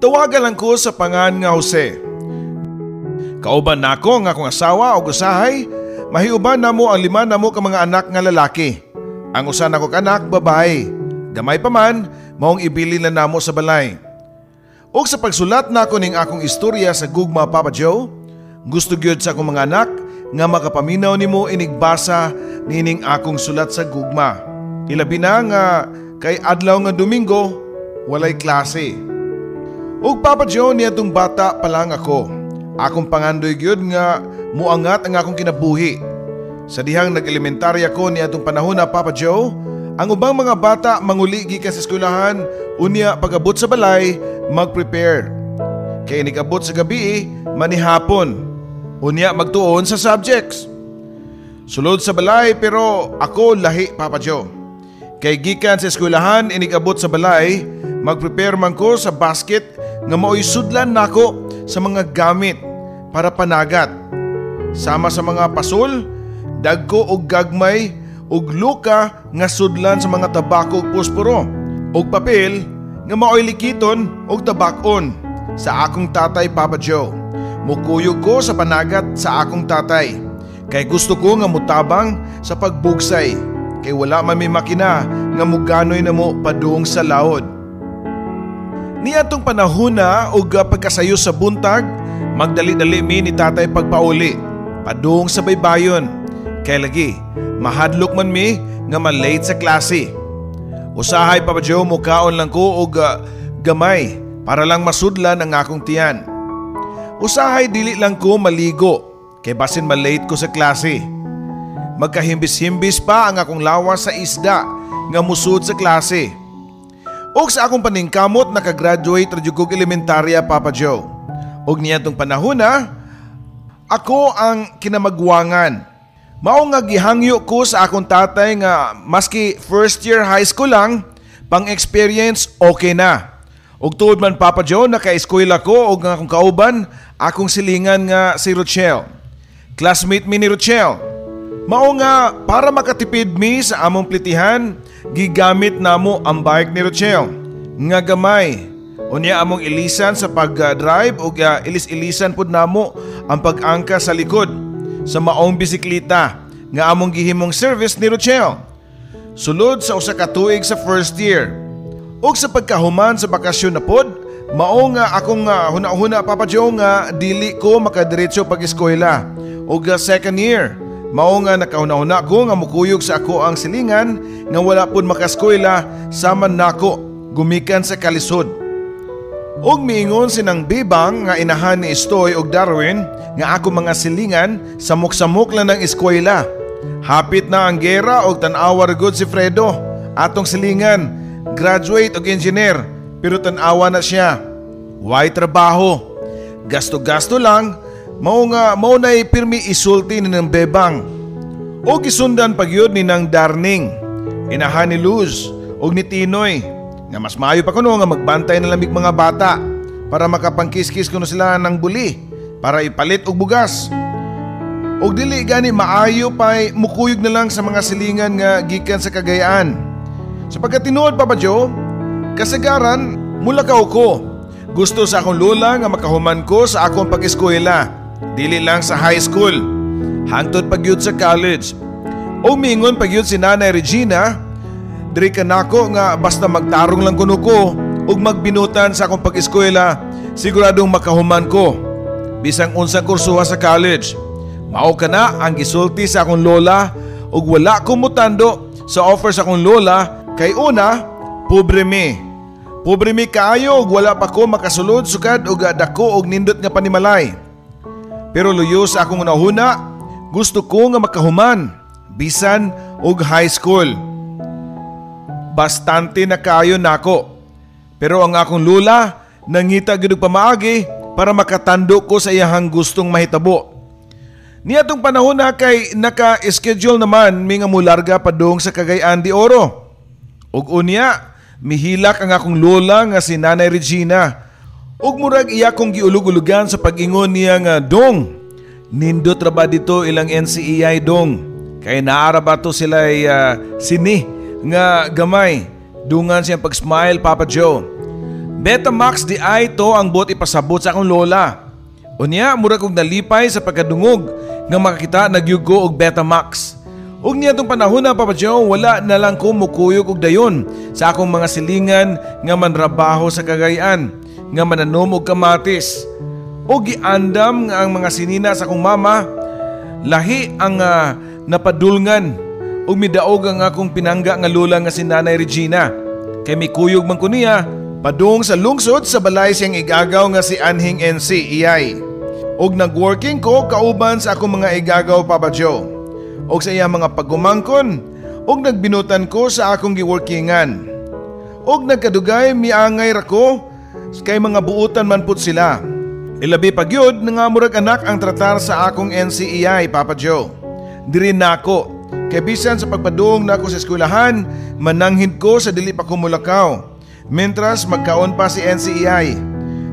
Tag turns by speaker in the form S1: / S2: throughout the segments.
S1: Tawagan lang ko sa pangan nga Jose. Kauban nako nga akong asawa o usahay, mahiuban namo ang 5 namo ka mga anak nga lalaki. Ang usa nako anak babae. Gamay pa man, maong ibili na namo sa balay. Og sa pagsulat nako ning akong istorya sa gugma Papa Joe, gusto gyud sa akong mga anak nga makapaminaw nimo inigbasa nining akong sulat sa gugma. Ilabi na nga kay adlaw nga Domingo, walay klase. Og Papa Joe niadtong bata pa lang ako. Akong pangandoy gyud nga muangat ang akong kinabuhi. Sa dihang nag-elementarya ko niadtong panahon na Papa Joe, ang ubang mga bata manguli gikan sa eskwelahan, unya pag-abot sa balay, mag-prepare. Kay nigabot sa gabi, manihapon. Unya magtuon sa subjects. Sulod sa balay pero ako lahi Papa Joe. Kay gikan sa eskwelahan inigabot sa balay, mag-prepare man ko sa basket nga mao'y sudlan nako sa mga gamit para panagat. Sama sa mga pasol, dagko og gagmay ug luka nga sudlan sa mga tabako ug posporo ug papel nga mao'y likiton ug tabakon sa akong tatay Papa Joe. Mukuyog ko sa panagat sa akong tatay kay gusto ko nga mutabang sa pagbugsay kay wala man may makina nga muganoy na mo padung sa laod. Niadtong panahon na ug pagkasayo sa buntag, magdali-dali mi ni tatay pagpauli padung sa baybayon kay lagi mahadlok man mi nga ma-late sa klase. Usahay Papa Joe mukaon lang ko og gamay para lang masudlan ang akong tiyan. Usahay dili lang ko maligo kay basin ma-late ko sa klase. Magkahimbis-himbis pa ang akong lawas sa isda nga musud sa klase. Og sa akong paningkamot nakagraduate ra jud kog elementarya Papa Joe. Og niadtong panahon na ako ang kinamagwangan. Mao nga gihangyo ko sa akong tatay nga maski first year high school lang, pang experience okay na. Og tuod man Papa Joe naka-eskwela ko og nga akong kauban, akong silingan nga si Rochelle. Classmate mi ni Rochelle. Mao nga para makatipid mi sa among plitihan, gigamit namo ang bike ni Rochelle nga gamay. Unya among ilisan sa pag-drive ug ilis-ilisan pud namo ang pag-angka sa likod sa maong bisikleta nga among gihimong service ni Rochelle. Sulod sa usa ka tuig sa first year. Ug sa pagkahuman sa bakasyon na pod, mao nga akong huna-huna Papa Joe nga dili ko makadiretso pag-eskwela. Ug second year, mao nga nakahuna-huna ko nga mukuyog sa ako ang silingan nga wala pud makaskwela sama nako gumikan sa kalisod. Og miingon sinang Bibang nga inahan ni Estoy og Darwin nga ako mga silingan samok-samok lang ng eskwela. Hapit na ang gera og tan-awa gud si Fredo, atong silingan, graduate og engineer pero tan-awa na siya. Way trabaho, gasto-gasto lang, mao na'y pirmi isulti ni ng Bebang. Og isundan pagyud ni nang Darning, inahan ni Luz og ni Tinoy nga mas maayo pa kuno nga magbantay na lamig mga bata para makapangkis-kis kuno sila ng buli para ipalit og bugas. Og dili gani maayo pa'y mukuyog na lang sa mga silingan nga gikan sa Cagayan. Sa pagkatinuod Papa Joe, kasagaran mula ko. Gusto sa akong lola nga makahuman ko sa akong pag-eskwela. Dili lang sa high school, hangtod pagyud sa college. O mingon pagyud si Nanay Regina, diri ka nako nga basta magtarong lang kuno ko ug magbinutan sa akong pag-eskwela, siguradong makahuman ko bisang unsang kursuha sa college. Mao kana ang gisulti sa akong lola ug wala ko mutando sa offer sa akong lola kay una, pobre mi. Pobre mi kaayo ug wala pa ko makasulod sukad og dako og nindot nga panimalay. Pero luyo sa akong unahuna, gusto ko nga makahuman bisan og high school. Bastante na kaayo nako. Pero ang akong lula nangita gid og pamaagi para makatando ko sa iyahang gustong mahitabo. Niadtong panahon na kay naka-schedule naman mi nga mularga padung sa Cagayan de Oro. Ug unya, mihilak ang akong lola nga si Nanay Regina. Ug murag iya kong giulog-ulugan sa pag-ingon niya nga, "Dong, nindot ra ba dito ilang NCEI dong? Kay naara ba to sila sini nga gamay." Dungan siyang pag-smile Papa Joe. Betamax di ay to ang bot ipasabot sa akong lola. Unya mura kog nalipay sa pagkadungog nga makakita nagyugo og Betamax. Ug niya tong panahon na Papa Joe, wala na lang ko mukuyog og dayon sa akong mga silingan nga manrabaho sa Cagayan, nga mananom og kamatis. O giandam nga ang mga sinina sa akong mama, lahi ang napadulngan ug midaog ang akong pinangga nga lola nga si Nanay Regina. Kay mikuyog man ko niya padung sa lungsod sa balay siyang igagaw nga si Anhing NC iyay. Og nagworking ko kauban sa akong mga igagaw Papa Joe. Og sa iya mga pagumangkon, og nagbinutan ko sa akong giworkingan. Og nagkadugay miangay ra ko kay mga buutan man pud sila. Ilabi pa gyud nga murag anak ang tratar sa akong NCEI Papa Joe. Diri nako kay bisan sa pagpadung nako sa eskwelahan, mananghid ko sa dili pa ko mulakaw. Mentras magkaon pa si NCEI.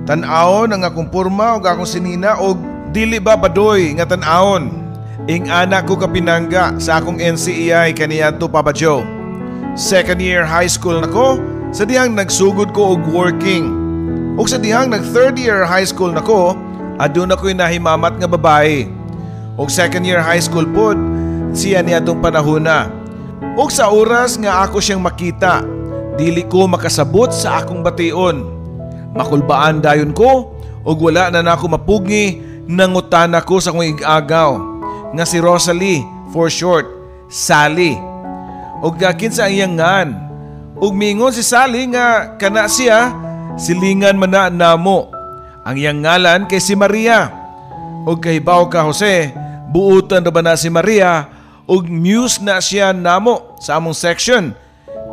S1: Tan-awon ang akong porma og akong sinina og dili ba badoy nga tan-awon. Ing anak ko kapinangga sa akong NCEI kaniadto Papa Joe. Second year high school nako, sa dihang nagsugod ko og working. Ug sa dihang nag third year high school nako, adun ako'y nahimamat nga babae. Ug second year high school pod, siya niadtong panahona. Ug sa oras nga ako siyang makita, dili ko makasabot sa akong bation. Makulbaan dayon ko ug wala na nako mapugi nangutana ko sa akong igagaw nga si Rosalie, for short, Sally. Ug kinsa ang iyang ngan. Ug mingon si Sally nga kana siya silingan man na namo. Ang iyang ngalan kay si Maria. Ug kahibaw ka Jose, buutan ra ba na si Maria ug muse na siya namo sa among section.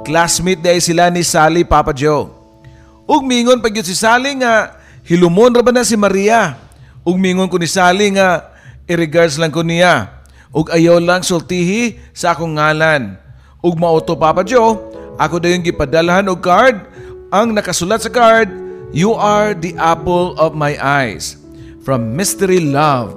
S1: Classmate day sila ni Sally Papa Joe. Ug mingon pa gyud si Sally nga hilumon ra ba na si Maria. Ug mingon ko ni Sally nga i-regards lang ko niya. Ug ayaw lang sultihi sa akong ngalan. Ug mauto Papa Joe, ako dayon gipadalhan og card. Ang nakasulat sa card, "You are the apple of my eyes." From Mystery Love.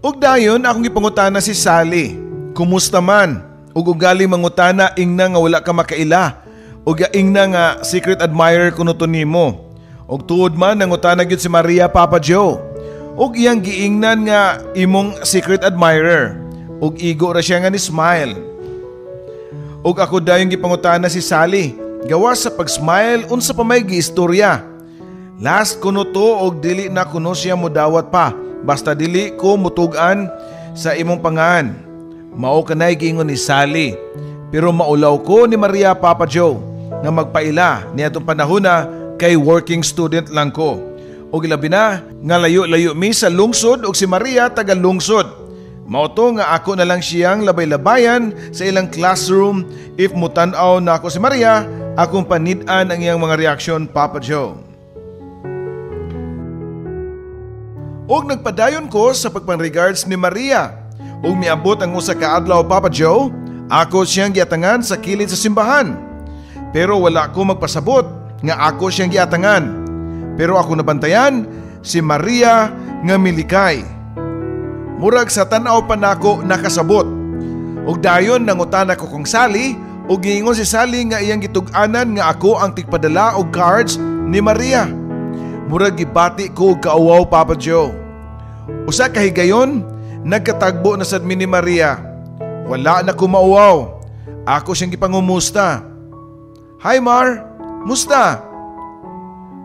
S1: Ug dayon akong gipangutana si Sally, kumusta man? Ug ugali mangutana ingna nga wala ka makaila. Ug ingna nga secret admirer kuno to nimo. Ug tuod man nangutana gyud si Maria Papa Joe. Ug iyang giingnan nga imong secret admirer. Ug igo ra siya nga ni smile. Ug ako dayon gipangutana si Sally, gawas sa pag-smile unsa pa may giistorya. Last kuno to og dili na kuno siya modawat pa, basta dili ko mutug-an sa imong pangan. Mao kanay giingon ni Sally. Pero maulaw ko ni Maria Papa Joe nga magpaila niadtong panahona kay working student lang ko. Og ilabi na nga layo-layo mi sa lungsod og si Maria taga lungsod. Mao to nga ako na lang siyang labay-labayan sa ilang classroom if mutan-aw na ako si Maria, akong panid-an ang iyang mga reaksyon Papa Joe. Og nagpadayon ko sa pagpan-regards ni Maria. Og miabot ang usa ka adlaw Papa Joe, ako siyang giatangan sa kilid sa simbahan. Pero wala ko magpasabot nga ako siyang giatangan. Pero ako nabantayan si Maria nga milikay. Murag sa tanaw pa nako nakasabot. Ug dayon nangutana ko kung Sally ug giingon si Sally nga iyang gitug-anan nga ako ang tigpadala og cards ni Maria. Murag gibati ko og kaawaw Papa Joe. Usa ka higayon nagkatagbo na sad mi ni Maria. Wala na ko mauwaw. Ako siyang gipangumusta. "Hi Mar, musta?"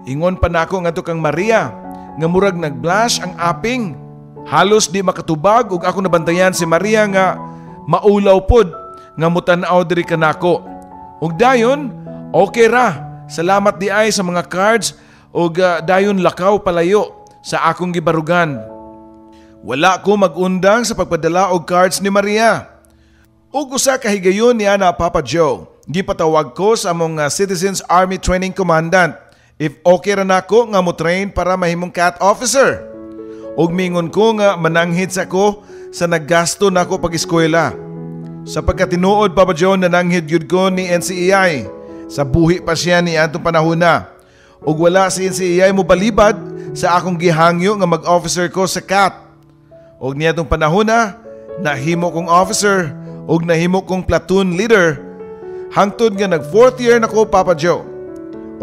S1: Ingon pa nako ngadto kang Maria nga murag nagblush ang aping. Halos di makatubag ug ako nabantayan si Maria nga maulaw pod nga mutan-aw diri kanako. Ug dayon, okay ra. Salamat di ay sa mga cards ug dayon lakaw palayo sa akong gibarugan. Wala ko magundang sa pagpadala og cards ni Maria. Ug usa ka higayon niya na Papa Joe, gipatawag ko sa among Citizens Army Training Commandant if okay ra nako nga mo train para mahimong cat officer. Ug mingon ko nga mananghid sa ko sa naggasto nako pag-eskwela. Sa pagkatinuod Papa Joe nananghid gyud ko ni NCEI. Sa buhi pa siya ni atong panahona. Ug wala si NCEI mo balibad sa akong gihangyo nga mag-officer ko sa cat. Ug niadtong panahona nahimo kong officer ug nahimo kong platoon leader. Hangtod nga nag 4th year nako Papa Joe.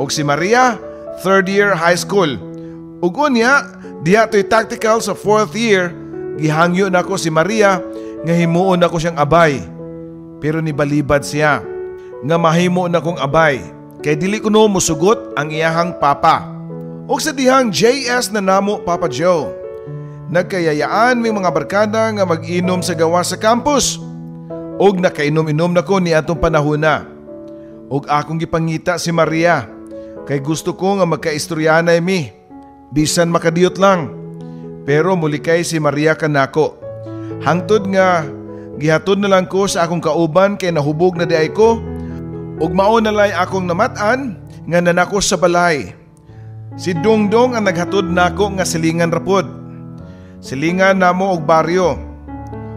S1: Og si Maria, 3rd year high school. Ug unya, diha to'y tactical sa 4th year, gihangyo na ko si Maria nga himuon ako siyang abay. Pero nibalibad siya nga mahimo na kong abay kay dili ko no musugot ang iyahang papa. Og sa dihang JS na namo Papa Joe, nagkayayaan may mga barkada nga mag-inom sa gawa sa campus. Og nakainom-inom na ko ni atong panahona. Og akong gipangita si Maria kay gusto ko nga magkaistoryanay mi, bisan makadiyot lang. Pero mulikay si Maria kanako. Hangtod nga gihatod na lang ko sa akong kauban kay nahubog na diay ko. Og mao na lay akong namatan nga nanako sa balay. Si Dongdong ang naghatod nako nga silingan rapod. Silingan namo og baryo.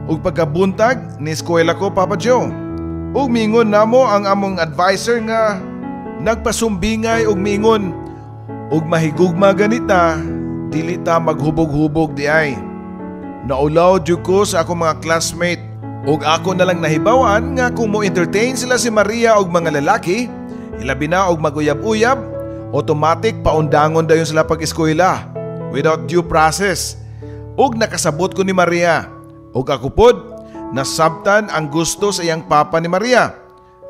S1: Ug pagkabuntag ni eskwela ko Papa Joe. Ug mingon namo ang among advisor nga nagpasumbingay og mingon ug mahigugma ganita dili ta maghubog-hubog di ay. Naulaw jud ko sa akong mga classmate ug ako na lang nahibawan nga kung mo entertain sila si Maria og mga lalaki, ilabi na og maguyab-uyab, automatic paundangon dayon sila pag-eskwela without due process. Ug nakasabot ko ni Maria ug ako pod nasabtan ang gusto sa iyang papa ni Maria.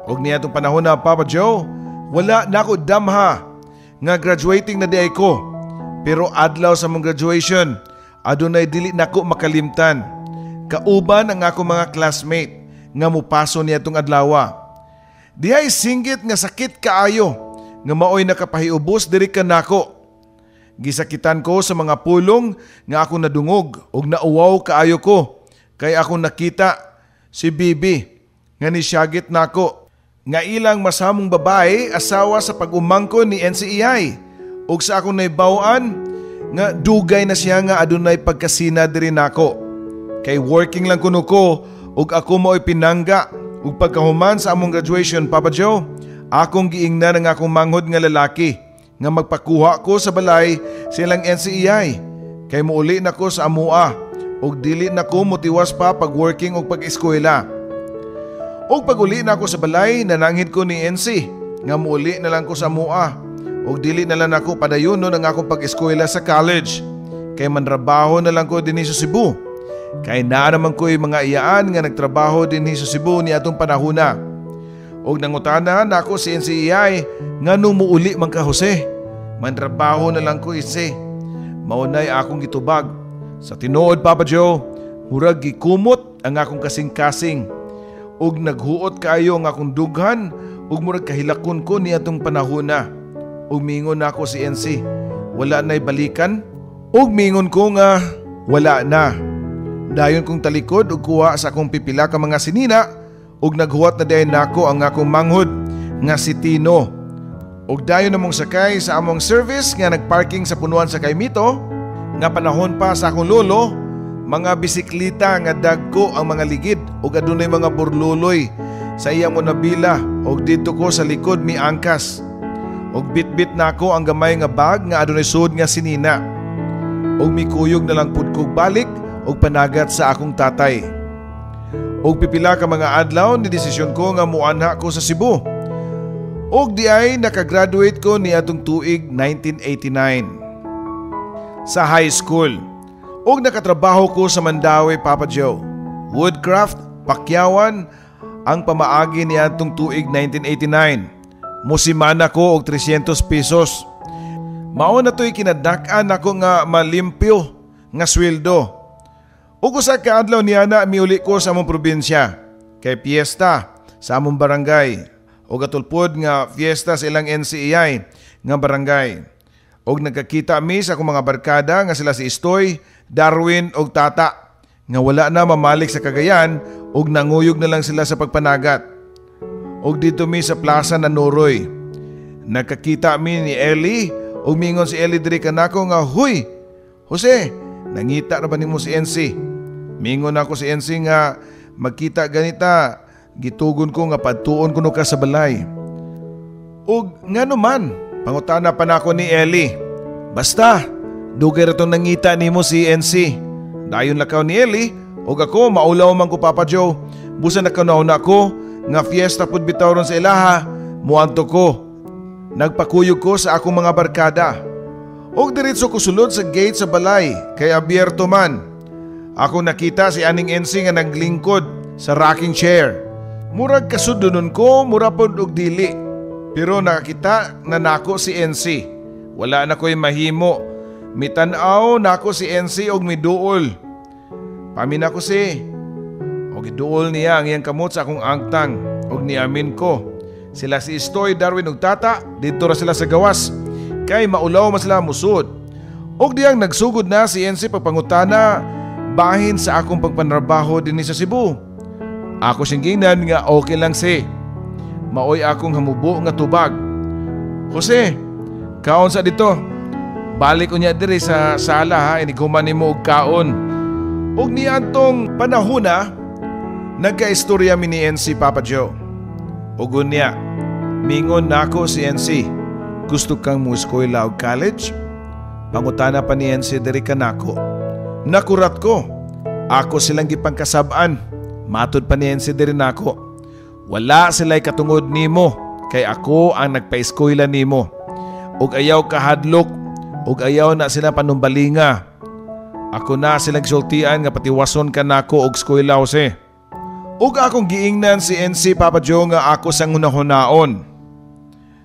S1: Ug niadtong panahon na Papa Joe, wala na ako damha nga graduating na di ko. Pero adlaw sa mong graduation, adunay dili nako makalimtan. Kauban ang ako mga classmate nga mupaso niadtong adlaw. Dihay singgit nga sakit kaayo nga maoy nakapahiubos diri kanako. Gisakitan ko sa mga pulong nga ako nadungog ug nauwaw kaayo ko kay ako nakita si Bibi nga nisyagit nako nga ilang masamong babae asawa sa pag-umangko ni NCEI ug sa akong naibaw-an nga dugay na siya nga adunay pagkasina diri nako. Kay working lang kuno ko ug ako mo'y pinangga ug pagkahuman sa among graduation Papa Joe, akong giingnan ang akong manghod nga lalaki nga magpakuha ko sa balay silang NCEI kay muuli na ko sa amua ug dili na ko motiwas pa pag working ug pag-eskwela. Og pag uli na ako sa balay, nananghid ko ni NC nga muuli na lang ko sa amua ug dili na lang ako padayon no ang akong pag-eskwela sa college kay manrabaho na lang ko dinhi sa Cebu. Kay naa naman ko'y mga iyaan nga nagtrabaho dinhi sa Cebu ni atong panahona. Og nangutana na ako si NCEI nga nung muuli man ka Jose, manrabaho na lang ko isi. Maunay akong gitubag. Sa tinuod Papa Joe, murag gikumot ang akong kasing-kasing. Og naghuot kaayo ang akong dughan ug murag kahilakon ko ni atong panahona. Ug mingon ako si NC, wala na'y balikan. Ug mingon ko nga wala na. Dayon kong talikod ug kuha sa akong pipila ka mga sinina ug naghuwat na dayon nako ang akong manghod nga si Tino. Ug dayon namong sakay sa among service nga nagparking sa punuan sa Kaimito. Nga panahon pa sa akong lolo, mga bisikleta nga dagko ang mga ligid ug adunay mga burluloy sa iyang monabila ug didto ko sa likod mi angkas. Ug bitbit nako ang gamay nga bag nga adunay sud nga sinina. Ug mikuyog na lang pud kog balik ug panagat sa akong tatay. Ug pipila ka mga adlaw ni desisyon ko nga muanha ko sa Cebu. Ug di ay nakagraduate ko ni atong tuig 1989 sa high school. Ug nakatrabaho ko sa Mandawi Papa Joe. Woodcraft, pakyawan ang pamaagi ni atong tuig 1989. Musimana ko og 300 pesos. Mao na to'y kinadak-an ako nga malimpyo nga sweldo. Ug usa ka adlaw niya na miuli ko sa among probinsya kay piyesta sa among barangay ug atulpod nga fiesta sa ilang NCEI nga barangay. Og nagkakita mi sa akong mga barkada nga sila si Istoy, Darwin og Tata nga wala na mamalik sa Cagayan og nanguyog na lang sila sa pagpanagat. Og dito mi sa plaza na Noroy. Nagkakita mi ni Ellie og mingon si Ellie diri kanako nga, "Huy, Jose, nangita ra ba nimo si NC?" Mingon ako si NC nga magkita ganita, gitugon ko nga padtuon kuno ka sa balay. Og ngano man, pangutana pa nako ni Ellie. "Basta, dugay ra tong nangita nimo si NC." Dayon lakaw ni Ellie og ako maulaw man ko Papa Joe. Busa nakanaw na ko nga fiesta pud bitaw ron sa ilaha, muadto ko. Nagpakuyog ko sa akong mga barkada. Og diretso ko sulod sa gate sa balay kay abierto man. Ako nakita si Aning NC nga naglingkod sa rocking chair. Murag kasudunon ko, mura pod og dili. Pero nakakita na nako si NC. Wala na ko'y mahimo. Mitanaw nako si NC og miduol. Pamin ako si. Og iduol niya ang iyang kamot sa akong angtang. Og niamin ko. Sila si Istoy, Darwin ug Tata, dito ra sila sa gawas. Kay maulaw man sila musud. Og diyang nagsugod na si NC pagpangutana bahin sa akong pagpanrabaho din sa Cebu. Ako singginan nga okay lang si. Maoy akong hamubo nga tubag. Jose, kaon sa dito. Balik unya diri sa sala ha, iniguman nimo og kaon. Og niadtong panahona, nagkaistorya mi ni NC Papa Joe. Ugon niya, mingon nako si NC, gusto kang mo eskwela o college? Pangutana pa ni NC diri ka nako. Nakurat ko, ako silang gipangkasab-an. Matod pa ni NC diri nako. Wala sila'y katungod nimo, kay ako ang nagpa-eskwela nimo. Og ayaw kahadlok, og ayaw na sila panumbalinga. Ako na silang sultian nga patiwason ka nako og eskwela Jose. Ug akong giingnan si NC Papa Joe nga ako sang hunahunaon.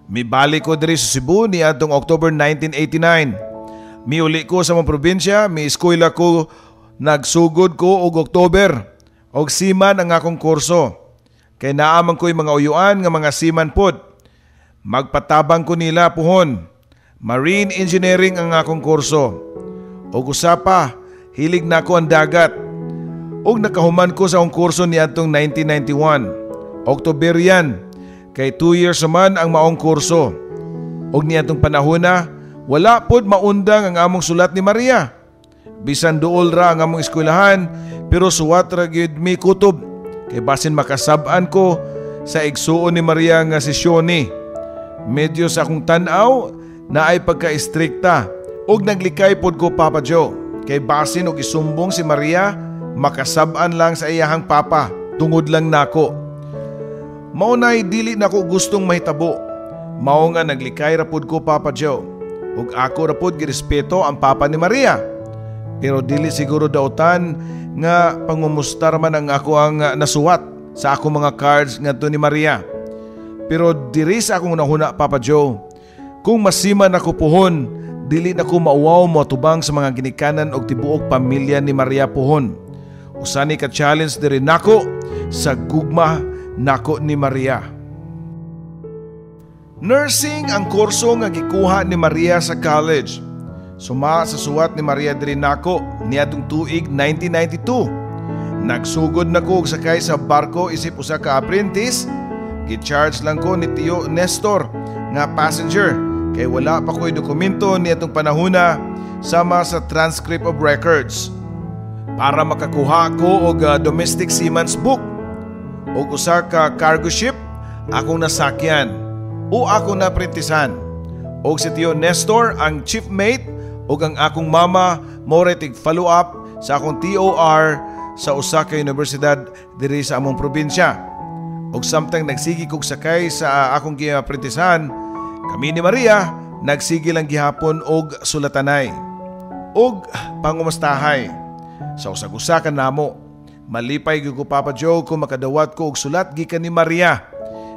S1: Mibalik ko diri sa Cebu ni adtong October 1989. Miuli ko sa mga probinsya, mi-eskwela ko, nagsugod ko og October. Og siman ang akong kurso. Kay naaman ko'y mga uyuan nga mga siman pod. Magpatabang ko nila puhon. Marine Engineering ang akong kurso. Og usapa, hilig na ko ang dagat. Og nakahuman ko sa akong kurso ni atong 1991. October yan, kay 2 years naman ang maong kurso. Og ni atong panahon na, wala pod maundang ang among sulat ni Maria. Bisan duol ra ang among eskwelahan, pero suwat ra gyud mi kutob. Kay basin makasab-an ko sa igsuon ni Maria nga si Shoni. Medyo sa akong tan-aw na ay pagka-istrikta. Og naglikay pod ko Papa Joe. Kay basin og isumbong si Maria, makasab-an lang sa iyahang papa, tungod lang nako. Mao na'y dili nako gustong mahitabo. Mao nga naglikay rapod ko Papa Joe. Ug ako rapod girespeto ang papa ni Maria. Pero dili siguro dautan nga pangumustar man ang ako ang nasuwat sa ako mga cards ngadto ni Maria. Pero diri sa akong nahuna Papa Joe, kung masiman ako puhon, dili nako mauwaw mo tubang sa mga ginikanan og tibuok pamilya ni Maria puhon. Usani ka challenge diri nako sa gugma nako ni Maria. Nursing ang kurso nga gikuha ni Maria sa college. Suma sa suwat ni Maria diri nako niadtong tuig 1992. Nagsugod nako og sakay sa barko isip usa ka apprentice. Gi-charge lang ko ni Tio Nestor nga passenger kay wala pa ko'y dokumento niadtong panahona sama sa transcript of records. Para makakuha ko og domestic seaman's book og usa ka cargo ship akong nasakyan o akong naprintisan. Og si Tio Nestor ang chief mate og ang akong mama moretig follow up sa akong TOR sa usa ka universidad diri sa among probinsya. Og samtang nagsigi kog sakay sa akong giprintisan, kami ni Maria nagsigi lang gihapon og sulatanay og pangumustahay. Sa usag-usa ka namo, malipay gyud ko Papa Joe kung makadawat ko og sulat gikan ni Maria.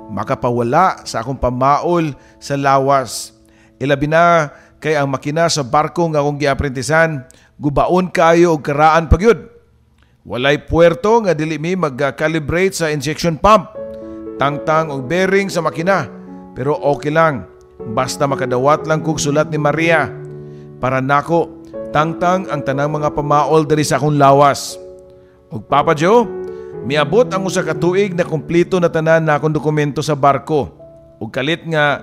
S1: Makapawala sa akong pamaol sa lawas. Ilabi na kay ang makina sa barko nga akong giaprintisan, gubaon kayo og karaan pagyud. Walay puerto nga dili mi mag-calibrate sa injection pump. Tangtang og bearing sa makina, pero okay lang. Basta makadawat lang kog sulat ni Maria. Para nako, tangtang ang tanang mga pamaol diri sa akong lawas. Og Papa Joe, miabot ang usa ka tuig na kumpleto na tanan na akong dokumento sa barko. Og kalit nga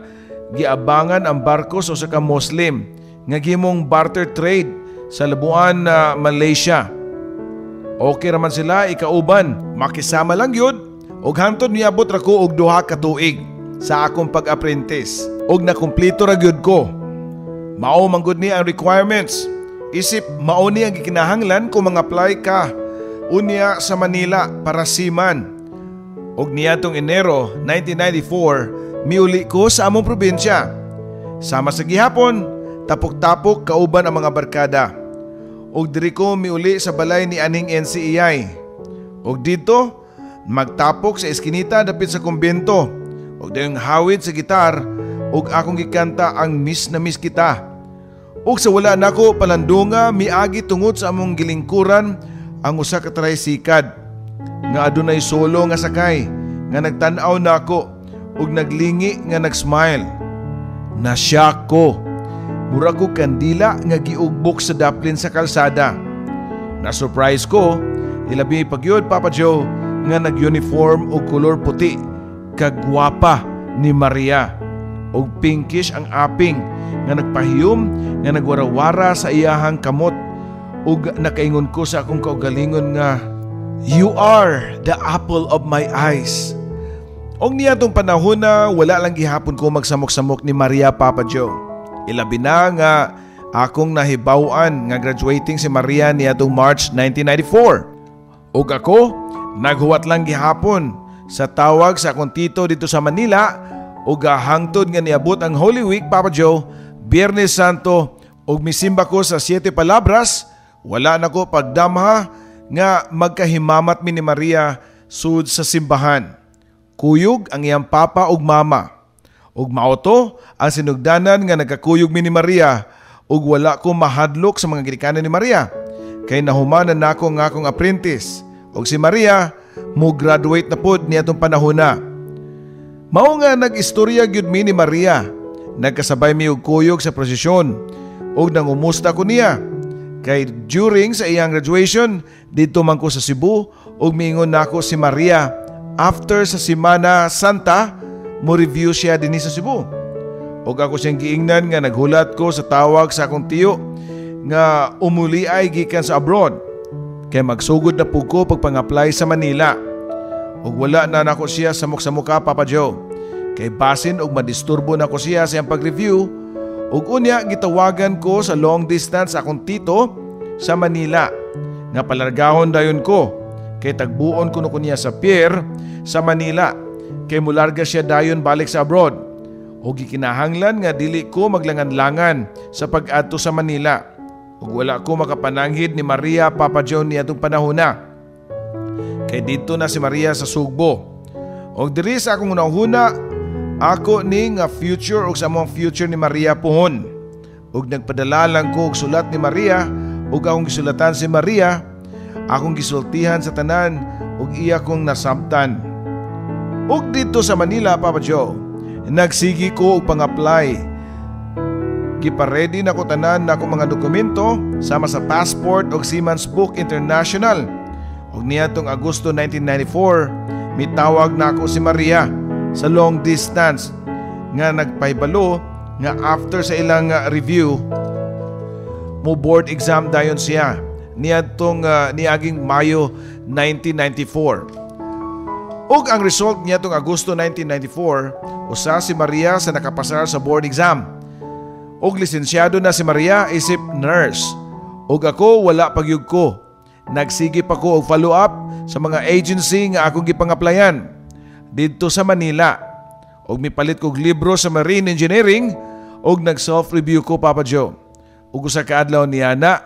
S1: giabangan ang barko sa usa ka Muslim nga gimong barter trade sa labuan na Malaysia. Okay raman sila ikauban, makisama lang yun. Og hantod miabot ra ko og 2 ka tuig sa akong pag-apprentice. Og nakumpleto ra gyud ko. Mao man gud ni ang requirements. Isip mao ni ang gikinahanglan kung mag-apply ka unya sa Manila para seaman. Og niadtong Enero 1994 miuli ko sa among probinsya. Sama sa gihapon, tapok-tapok kauban ang mga barkada. Og diri ko miuli sa balay ni aning NCEI. Og dito, magtapok sa eskinita dapit sa kumbento. Og dayong hawid sa gitar, og akong gikanta ang Miss na Miss Kita. Og sa wala nako palandunga, miagi tungod sa among gilingkuran ang usa ka tricycad nga adunay solo nga sakay nga nagtan-aw nako og naglingi nga nagsmile. Nasyak ko. Mura ko kandila nga giugbok sa daplin sa kalsada. Na-surprise ko, ilabi pagyod Papa Joe nga nag-uniform og kulor puti, kagwapa ni Maria. Og pinkish ang aping nga nagpahiyom nga nagwarawara sa iyahang kamot. Ug nakaingon ko sa akong kaugalingon nga, "You are the apple of my eyes." Og niya tong panahon na wala lang gihapon ko magsamok-samok ni Maria Papa Joe. Ilabi na nga akong nahibawan nga graduating si Maria niya tong March 1994. Og ako, naghuwat lang gihapon sa tawag sa akong tito dito sa Manila og hangtod nga niabot ang Holy Week Papa Joe, Biyernes Santo og misimba ko sa 7 palabras, wala na ko pagdamha nga magkahimamat mi ni Maria sud sa simbahan. Kuyog ang iyang papa ug mama. Ug maoto ang sinugdanan nga nagkakuyog mi ni Maria ug wala ko mahadlok sa mga gidikanan ni Maria. Kay nahumanan nako nga akong apprentice. Ug si Maria mo graduate na pod niadtong panahon na. Mao nga nag-istorya gyud mi ni Maria. Nagkasabay mi og kuyog sa prosesyon ug nangumusta ko niya. Kay during sa iyang graduation dito man ko sa Cebu ug miingon nako si Maria after sa Semana Santa mo review siya dinhi sa Cebu. Og ako siyang giingnan nga naghulat ko sa tawag sa akong tiyo nga umuli ay gikan sa abroad. Kay magsugod na pug ko pagpang-apply sa Manila. Og wala na nako siya samok-samuka Papa Joe. Kay basin og madisturbo nako siya sa iyang pag-review. Og unya gitawagan ko sa long distance akong tito sa Manila nga palargahon dayon ko. Kay tagbuon ko niya sa pier sa Manila. Kay mularga siya dayon balik sa abroad. O gikinahanglan nga dili ko maglangan-langan sa pag-adto sa Manila. Ug wala ko makapananghid ni Maria Papa Joe niadtong panahon na. Kay dito na si Maria sa Sugbo. Og diri sa akong unahuna, ako ni nga future og sa among future ni Maria puhon. Ug nagpadala lang ko og sulat ni Maria ug akong gisulatan si Maria. Akong gisultihan sa tanan ug iya kong nasabtan. Ug dito sa Manila Papa Joe, nagsigi ko og pang-apply. Giparedy na ko tanan na akong mga dokumento sama sa passport ug Seaman's Book International. Ug niadtong Agosto 1994, mitawag na ako si Maria sa long distance nga nagpahibalo nga after sa ilang review mo board exam dayon siya niadtong niaging Mayo 1994. Ug ang result niadtong Agosto 1994, usa si Maria sa nakapasar sa board exam. Ug lisensyado na si Maria isip nurse. Ug ako wala pagyud ko. Nagsige pa ko og follow up sa mga agency nga akong gipang-applyan didto sa Manila. Og mipalit kog libro sa marine engineering og nag-self-review ko Papa Joe. Ug usa ka adlaw niya na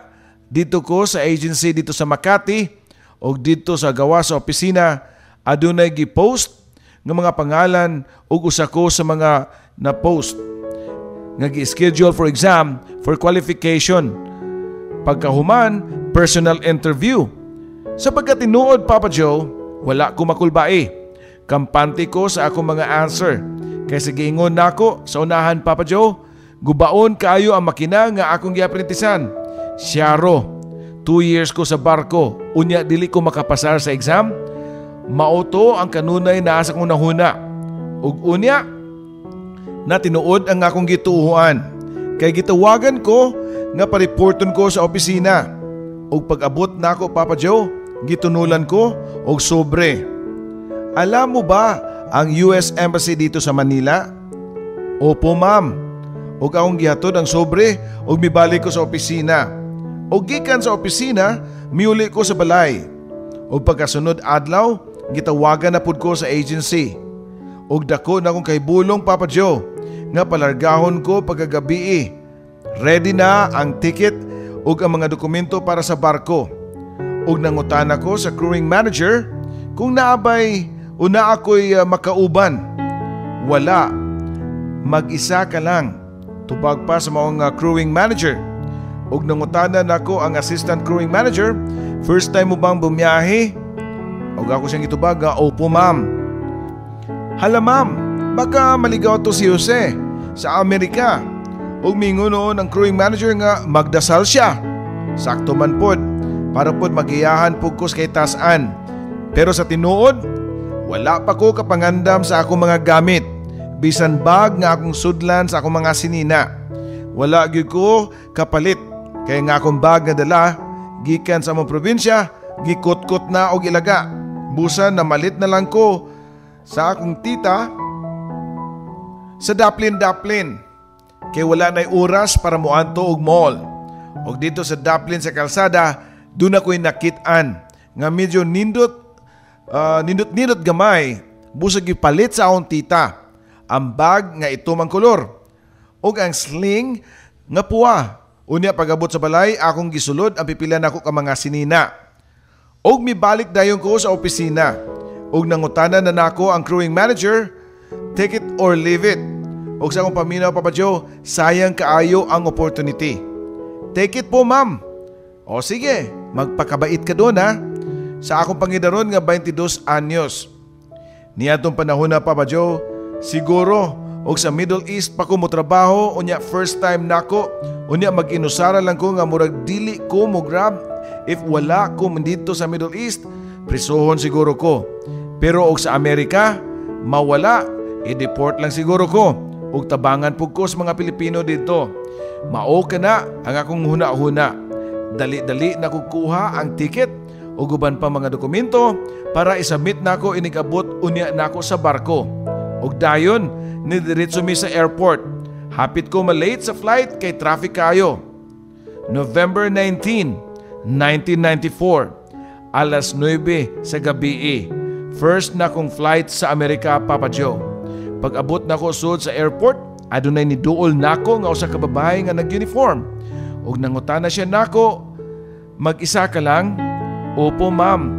S1: dito ko sa agency dito sa Makati og dito sa gawa sa opisina adunay gi-post nga mga pangalan ug usa ko sa mga na-post nga gi-schedule for exam for qualification. Pagkahuman, personal interview. Sa pagkatinuod Papa Joe, wala ko makulbai. Kampante ko sa akong mga answer. Kaysa giingon nako sa unahan Papa Joe, gubaon kaayo ang makina nga akong giaprintisan. Siyaro, 2 years ko sa barko, unya dili ko makapasar sa exam. Mauto ang kanunay naa sa kong nahuna. Ug unya, na tinuod ang akong gituuhan. Kay gitawagan ko nga pariporton ko sa opisina. Ug pag-abot na ako Papa Joe, gitunulan ko og sobre. Alam mo ba ang US Embassy dito sa Manila? Opo ma'am. Ug akong gihatod ang sobre ug mibalik ko sa opisina. Ug gikan sa opisina, miuli ko sa balay. Ug pagkasunod adlaw, gitawagan na pud ko sa agency. og dako na akong kahibulong Papa Joe nga palargahon ko pagkagabi. Ready na ang ticket ug ang mga dokumento para sa barko. Ug nangutan ako sa crewing manager kung naabay una ako'y makauban. Wala. Mag-isa ka lang. Tubag pa sa mga crewing manager. Ug nangutanan ako ang assistant crewing manager, first time mo bang bumiyahe? Ug ako siyang itubag, opo ma'am. Hala ma'am, baka maligaw to si Jose sa Amerika. Ug mingon noon ang crewing manager nga magdasal siya. Sakto man pod, para pod magiyahan pugkos kay tasan. Pero sa tinuod, wala pa ko kapangandam sa akong mga gamit. Bisan bag nga akong sudlan sa akong mga sinina. Wala gyud ko kapalit. Kaya nga akong bag nga dala, gikan sa among probinsya, gikot-kot na og ilaga. Busan na malit na lang ko sa akong tita sa Daplin. Kaya wala na'y oras para muanto og mall. Og dito sa Daplin sa kalsada, doon ako'y nakitaan nga medyo nindot gamay. Busag ipalit sa akong tita. Ang bag nga itumang kolor. Og ang sling nga puwa. Unya pagabot sa balay, akong gisulod ang pipilan ako ka mga sinina. Og mibalik dayon ko sa opisina. Og nangutanan na nako ang crewing manager, take it or leave it. Og sa akong paminaw Papa Joe, sayang kaayo ang opportunity. Take it po ma'am. O sige, magpakabait ka doon ha. Sa akong pangidaron nga 22 anyos. Niadtong panahon na Papa Joe, siguro og sa Middle East pa ko mo trabaho, unya first time nako, unya mag-inusara lang ko nga murag dili ko mo grab. If wala ko dito sa Middle East, prisohon siguro ko. Pero og sa Amerika, mawala, i-deport lang siguro ko. Og tabangan pug ko sa mga Pilipino dito. Mao ka na ang akong huna-huna. Dali-dali na kukuha ang ticket o guban pa mga dokumento para isubmit nako inigabot unya nako sa barko. Og dayon, nidiretso mi sa airport. Hapit ko malate sa flight kay traffic kayo. November 19, 1994, alas 9 sa gabi. First na kong flight sa Amerika, Papa Joe. Pag abot na ko sud sa airport, adunay ni duol nako nga usa ka babae nga nag-uniform. Og nangutana siya nako, mag-isa ka lang? Opo ma'am.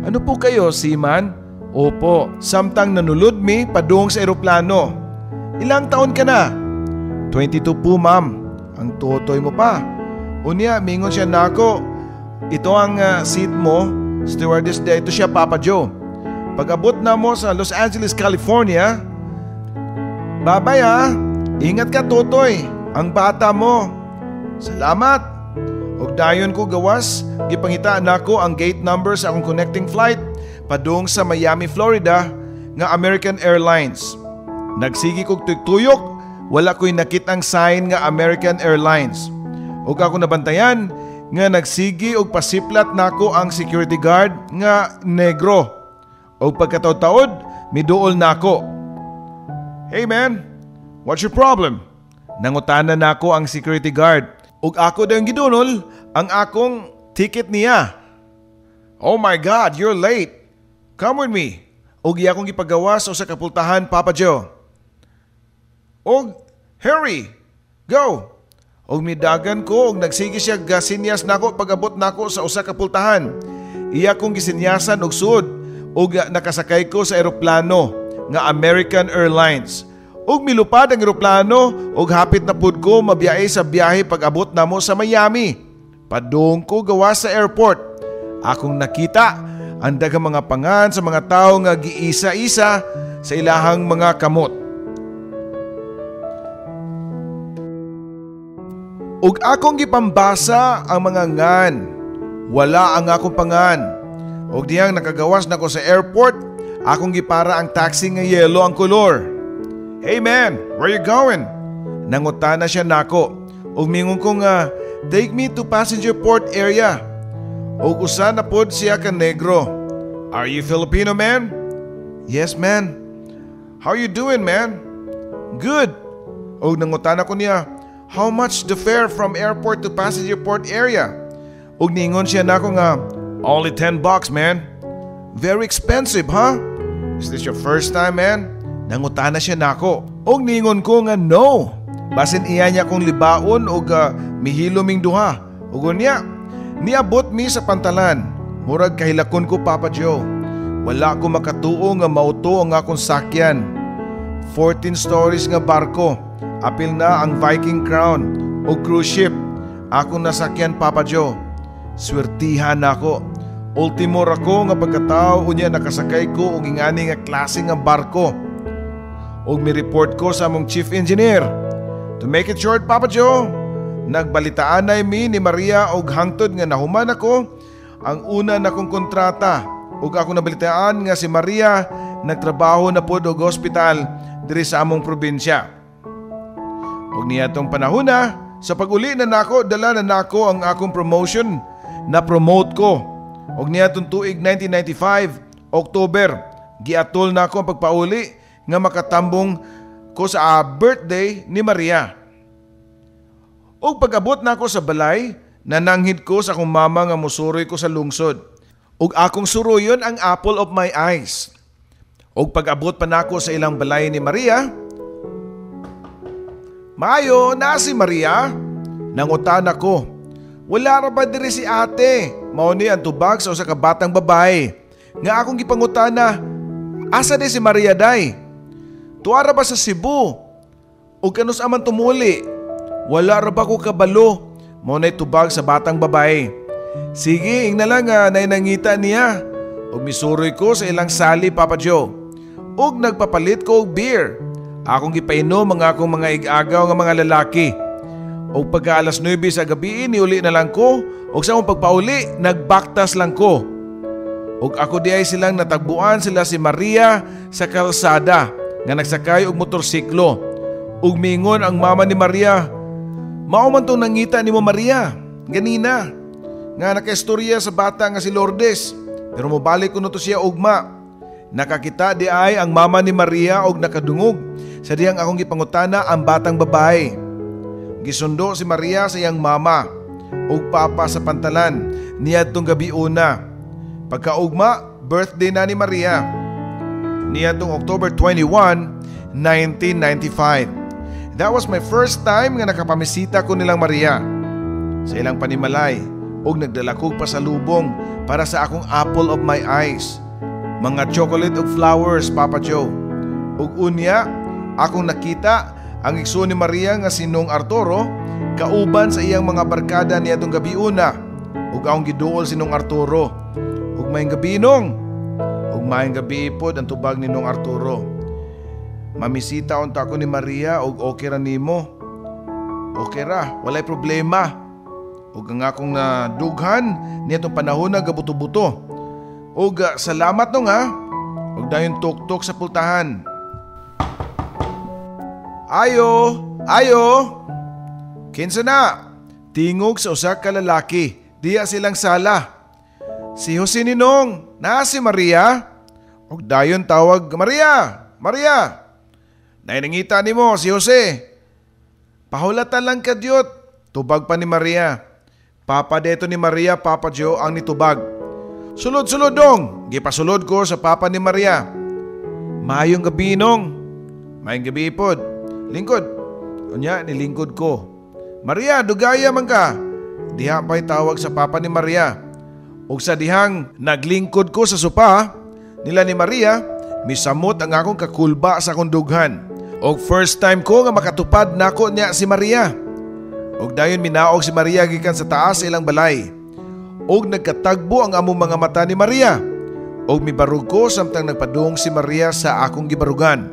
S1: Ano po kayo, seaman? Opo, samtang nanulod mi padung sa eroplano. Ilang taon ka na? 22 po ma'am. Ang totoy mo pa. Unya, mingon siya nako, ito ang seat mo, stewardess dito siya Papa Joe. Pag abot na mo sa Los Angeles, California, babay ha, ingat ka totoy, ang bata mo. Salamat. Og dayon ko gawas, gipangitaan nako ang gate number sa akong connecting flight padung sa Miami, Florida nga American Airlines. Nagsigi kog tuyok, wala ko'y nakitang sign nga American Airlines. Og ako nabantayan nga nagsigi og pasiplat nako ang security guard nga negro. Og pagkataod-taod, miduol nako. Hey man, what's your problem? Nangutana nako ang security guard. Og ako daw gidunol ang akong ticket niya. Oh my God, you're late. Come with me. Og akong gipagawas o sa kapultahan, Papa Joe. Og hurry, go. Og midagan ko og nagsigi siya gasinyas nako pag-abot nako sa usa ka pultahan. Iya kong gisinyasan og sud og nakasakay ko sa eroplano nga American Airlines. Og milupad ang eroplano og hapit na pud ko mabiyahe sa biyahe pag-abot namo sa Miami. Padung ko gawas sa airport. Akong nakita ang daghang mga pangan sa mga tawo nga giisa-isa sa ilahang mga kamot. Ug akong gipambasa ang mga ngan. Wala ang akong pangan. Ug diyang nakagawas nako sa airport, akong gipara ang taxi nga yellow ang kolor. Hey man, where you going? Nangutana siya nako. Ug mingon ko nga, take me to passenger port area. Ug usa na pod siya ka negro. Are you Filipino man? Yes man. How you doing man? Good. Ug nangutana ko niya, how much the fare from airport to passenger port area? Ug ningon siya nako nga, only $10 man. Very expensive, huh? Is this your first time, man? Nangutana siya nako. Og ningon ko nga no. Basin iya niya kong libaon og mihiloming duha. Ug unya, niabot mi sa pantalan. Murag kahilakon ko Papa Joe. Wala ko makatuo nga mauto ang akong sakyan. 14 stories nga barko. Apil na ang Viking Crown o cruise ship. Akong nasakyan Papa Joe. Swertihan ako. Ultimo rako nga pagkatao unya nakasakay ko og ingani nga klase nga barko. Og mi-report ko sa among chief engineer. To make it short Papa Joe, nagbalitaan na mi ni Maria og hangtod nga nahuman ako ang una na kong kontrata. Og ako nabalitaan nga si Maria nagtrabaho na pod og hospital diri sa among probinsya. Og niyatong panahon na, sa pag-uli na nako dala na nako ang akong promotion na promote ko. Og niyatong tuig 1995, October, giatol na ako ang pagpauli nga makatambong ko sa birthday ni Maria. Og pag-abot na ako sa balay, nananghid ko sa akong mama nga musuroy ko sa lungsod. Og akong suruyon ang apple of my eyes. Og pag-abot pa nako sa ilang balay ni Maria, "Mayo, na si Maria?" Nangutan ako. "Wala ra ba diri si ate?" Mao ni ang tubag sa usa ka batang babae. Nga akong gipangutana, "Asa di si Maria day? Tuara ba sa Cebu? O kanus aman tumuli? Wala ra ba ko kabalo?" Mao ni tubag sa batang babae. "Sige, ing na lang nga nainangita niya." Og misuroy ko sa ilang sali Papa Joe. Og nagpapalit ko og beer. Akong gipainom ang akong mga igagaw nga mga lalaki. Og pagka alas 9 sa gabi niuli na lang ko. Og sa akong pagpauli, nagbaktas lang ko. Og ako di ay silang natagbuan sila si Maria sa kalsada nga nagsakay og motorsiklo. Og mingon ang mama ni Maria, "Mao man tong nangita ni mo Maria, ganina. Nga nakaistorya sa bata nga si Lourdes. Pero mobalik ko no to siya ugma." Nakakita di ay ang mama ni Maria og nakadungog sa diyang akong gipangutana ang batang babae. Gisundo si Maria sa iyang mama ug papa sa pantalan niadtong gabi una. Pagkaugma, birthday na ni Maria. Niadtong October 21, 1995. That was my first time nga nakapamisita ko nilang Maria. Sa ilang panimalay ug nagdala kog pasalubong para sa akong apple of my eyes. Mga chocolate ug flowers Papa Joe. Ug unya, akong nakita ang igsoon ni Maria nga si Nong Arturo kauban sa iyang mga barkada niadtong gabi una. Ug akong giduol si Nong Arturo. Ug maayong gabi Nong. Ug maayong gabi pod ang tubag ni Nong Arturo. "Mamisita unta ako ni Maria ug okay ra nimo?" "Okay ra, walay problema." Ug ang akong nadughan niadtong panahon na gabuto-buto. "Ug salamat Nong ha." Ug dayon tuk-tuk sa pultahan. "Ayo, ayo." "Kinsa na?" Tingog sa usa ka lalaki. Diya silang sala. "Si Jose Ninong, na si Maria?" Ug dayon tawag, "Maria, Maria. Nainangita nimo si Jose." "Pahulatan lang kadyot." Tubag pa ni Maria. Papa deto ni Maria, Papa Joe ang nitubag. "Sulod-sulod dong." Gipasulod ko sa papa ni Maria. "Maayong gabi Nong." "Maayong gabi pod." "Lingkod." Unya nilingkod ko. "Maria, dugaya man ka." Diha pa'y tawag sa papa ni Maria. Ug sa dihang naglingkod ko sa sopa nila ni Maria, misamot ang akong kakulba sa akong dughan. Og first time ko nga makatupad nako niya si Maria. Og dayon minaog si Maria gikan sa taas sa ilang balay. Og nagkatagbo ang among mga mata ni Maria. Og mibarug ko samtang nagpadung si Maria sa akong gibarugan.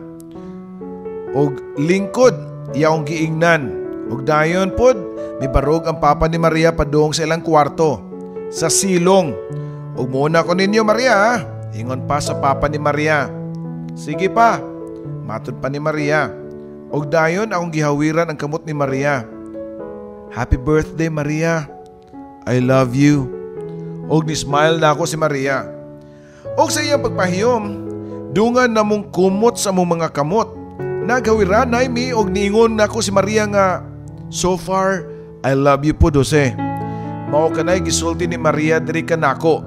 S1: Og lingkod iyang giingnan. Og dayon pod mibarog ang papa ni Maria padung sa ilang kwarto sa silong. Og muna ko ninyo Maria, ingon pa sa papa ni Maria. "Sige pa." Matud pa ni Maria. Og dayon akong gihawiran ang kamot ni Maria. "Happy birthday Maria. I love you." Og ni-smile na ako si Maria. Og sa iyang pagpahiyom, dungan na mong kumot sa mong mga kamot. Naghawiran na mi og niingon na ako si Maria nga, "So far, I love you po Jose." Mao kanay gisulti ni Maria diri kanako.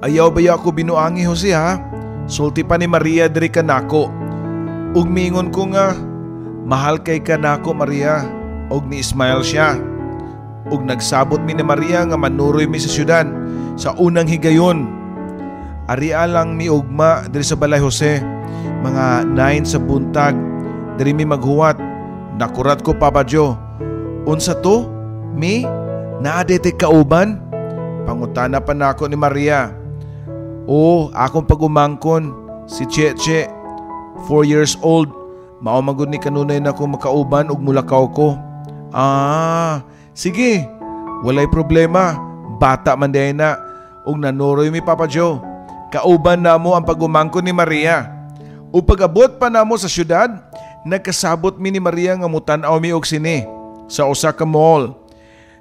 S1: "Ayaw ba ako binuangi Jose ha?" Sulti pa ni Maria diri kanako. ug miingon ko nga mahal kay kanako Maria, ug ni Ismael siya. Ug nagsabot mi ni Maria nga manuroy mi sa syudad sa unang higayon. Aria lang mi ugma diri sa balay Jose, mga 9 sa buntag, diri mi maghuwat. Nakurat ko Papa Joe, unsa to? Mi? Naadete kauban? Pangutana pa nako ni Maria. O, akong pagumangkon, si Cheche, 4 years old. Mao magud ni kanunay na ko makauban ug mulakaw ko. Sige, walay problema. Bata man day na. Ug nanuroy mi Papa Joe. Kauban na mo ang pagumangkon ni Maria. Ug pag-abot pa namo sa syudad, nagkasabot mi ni Maria nga mutan-aw mi og sini sa usa ka mall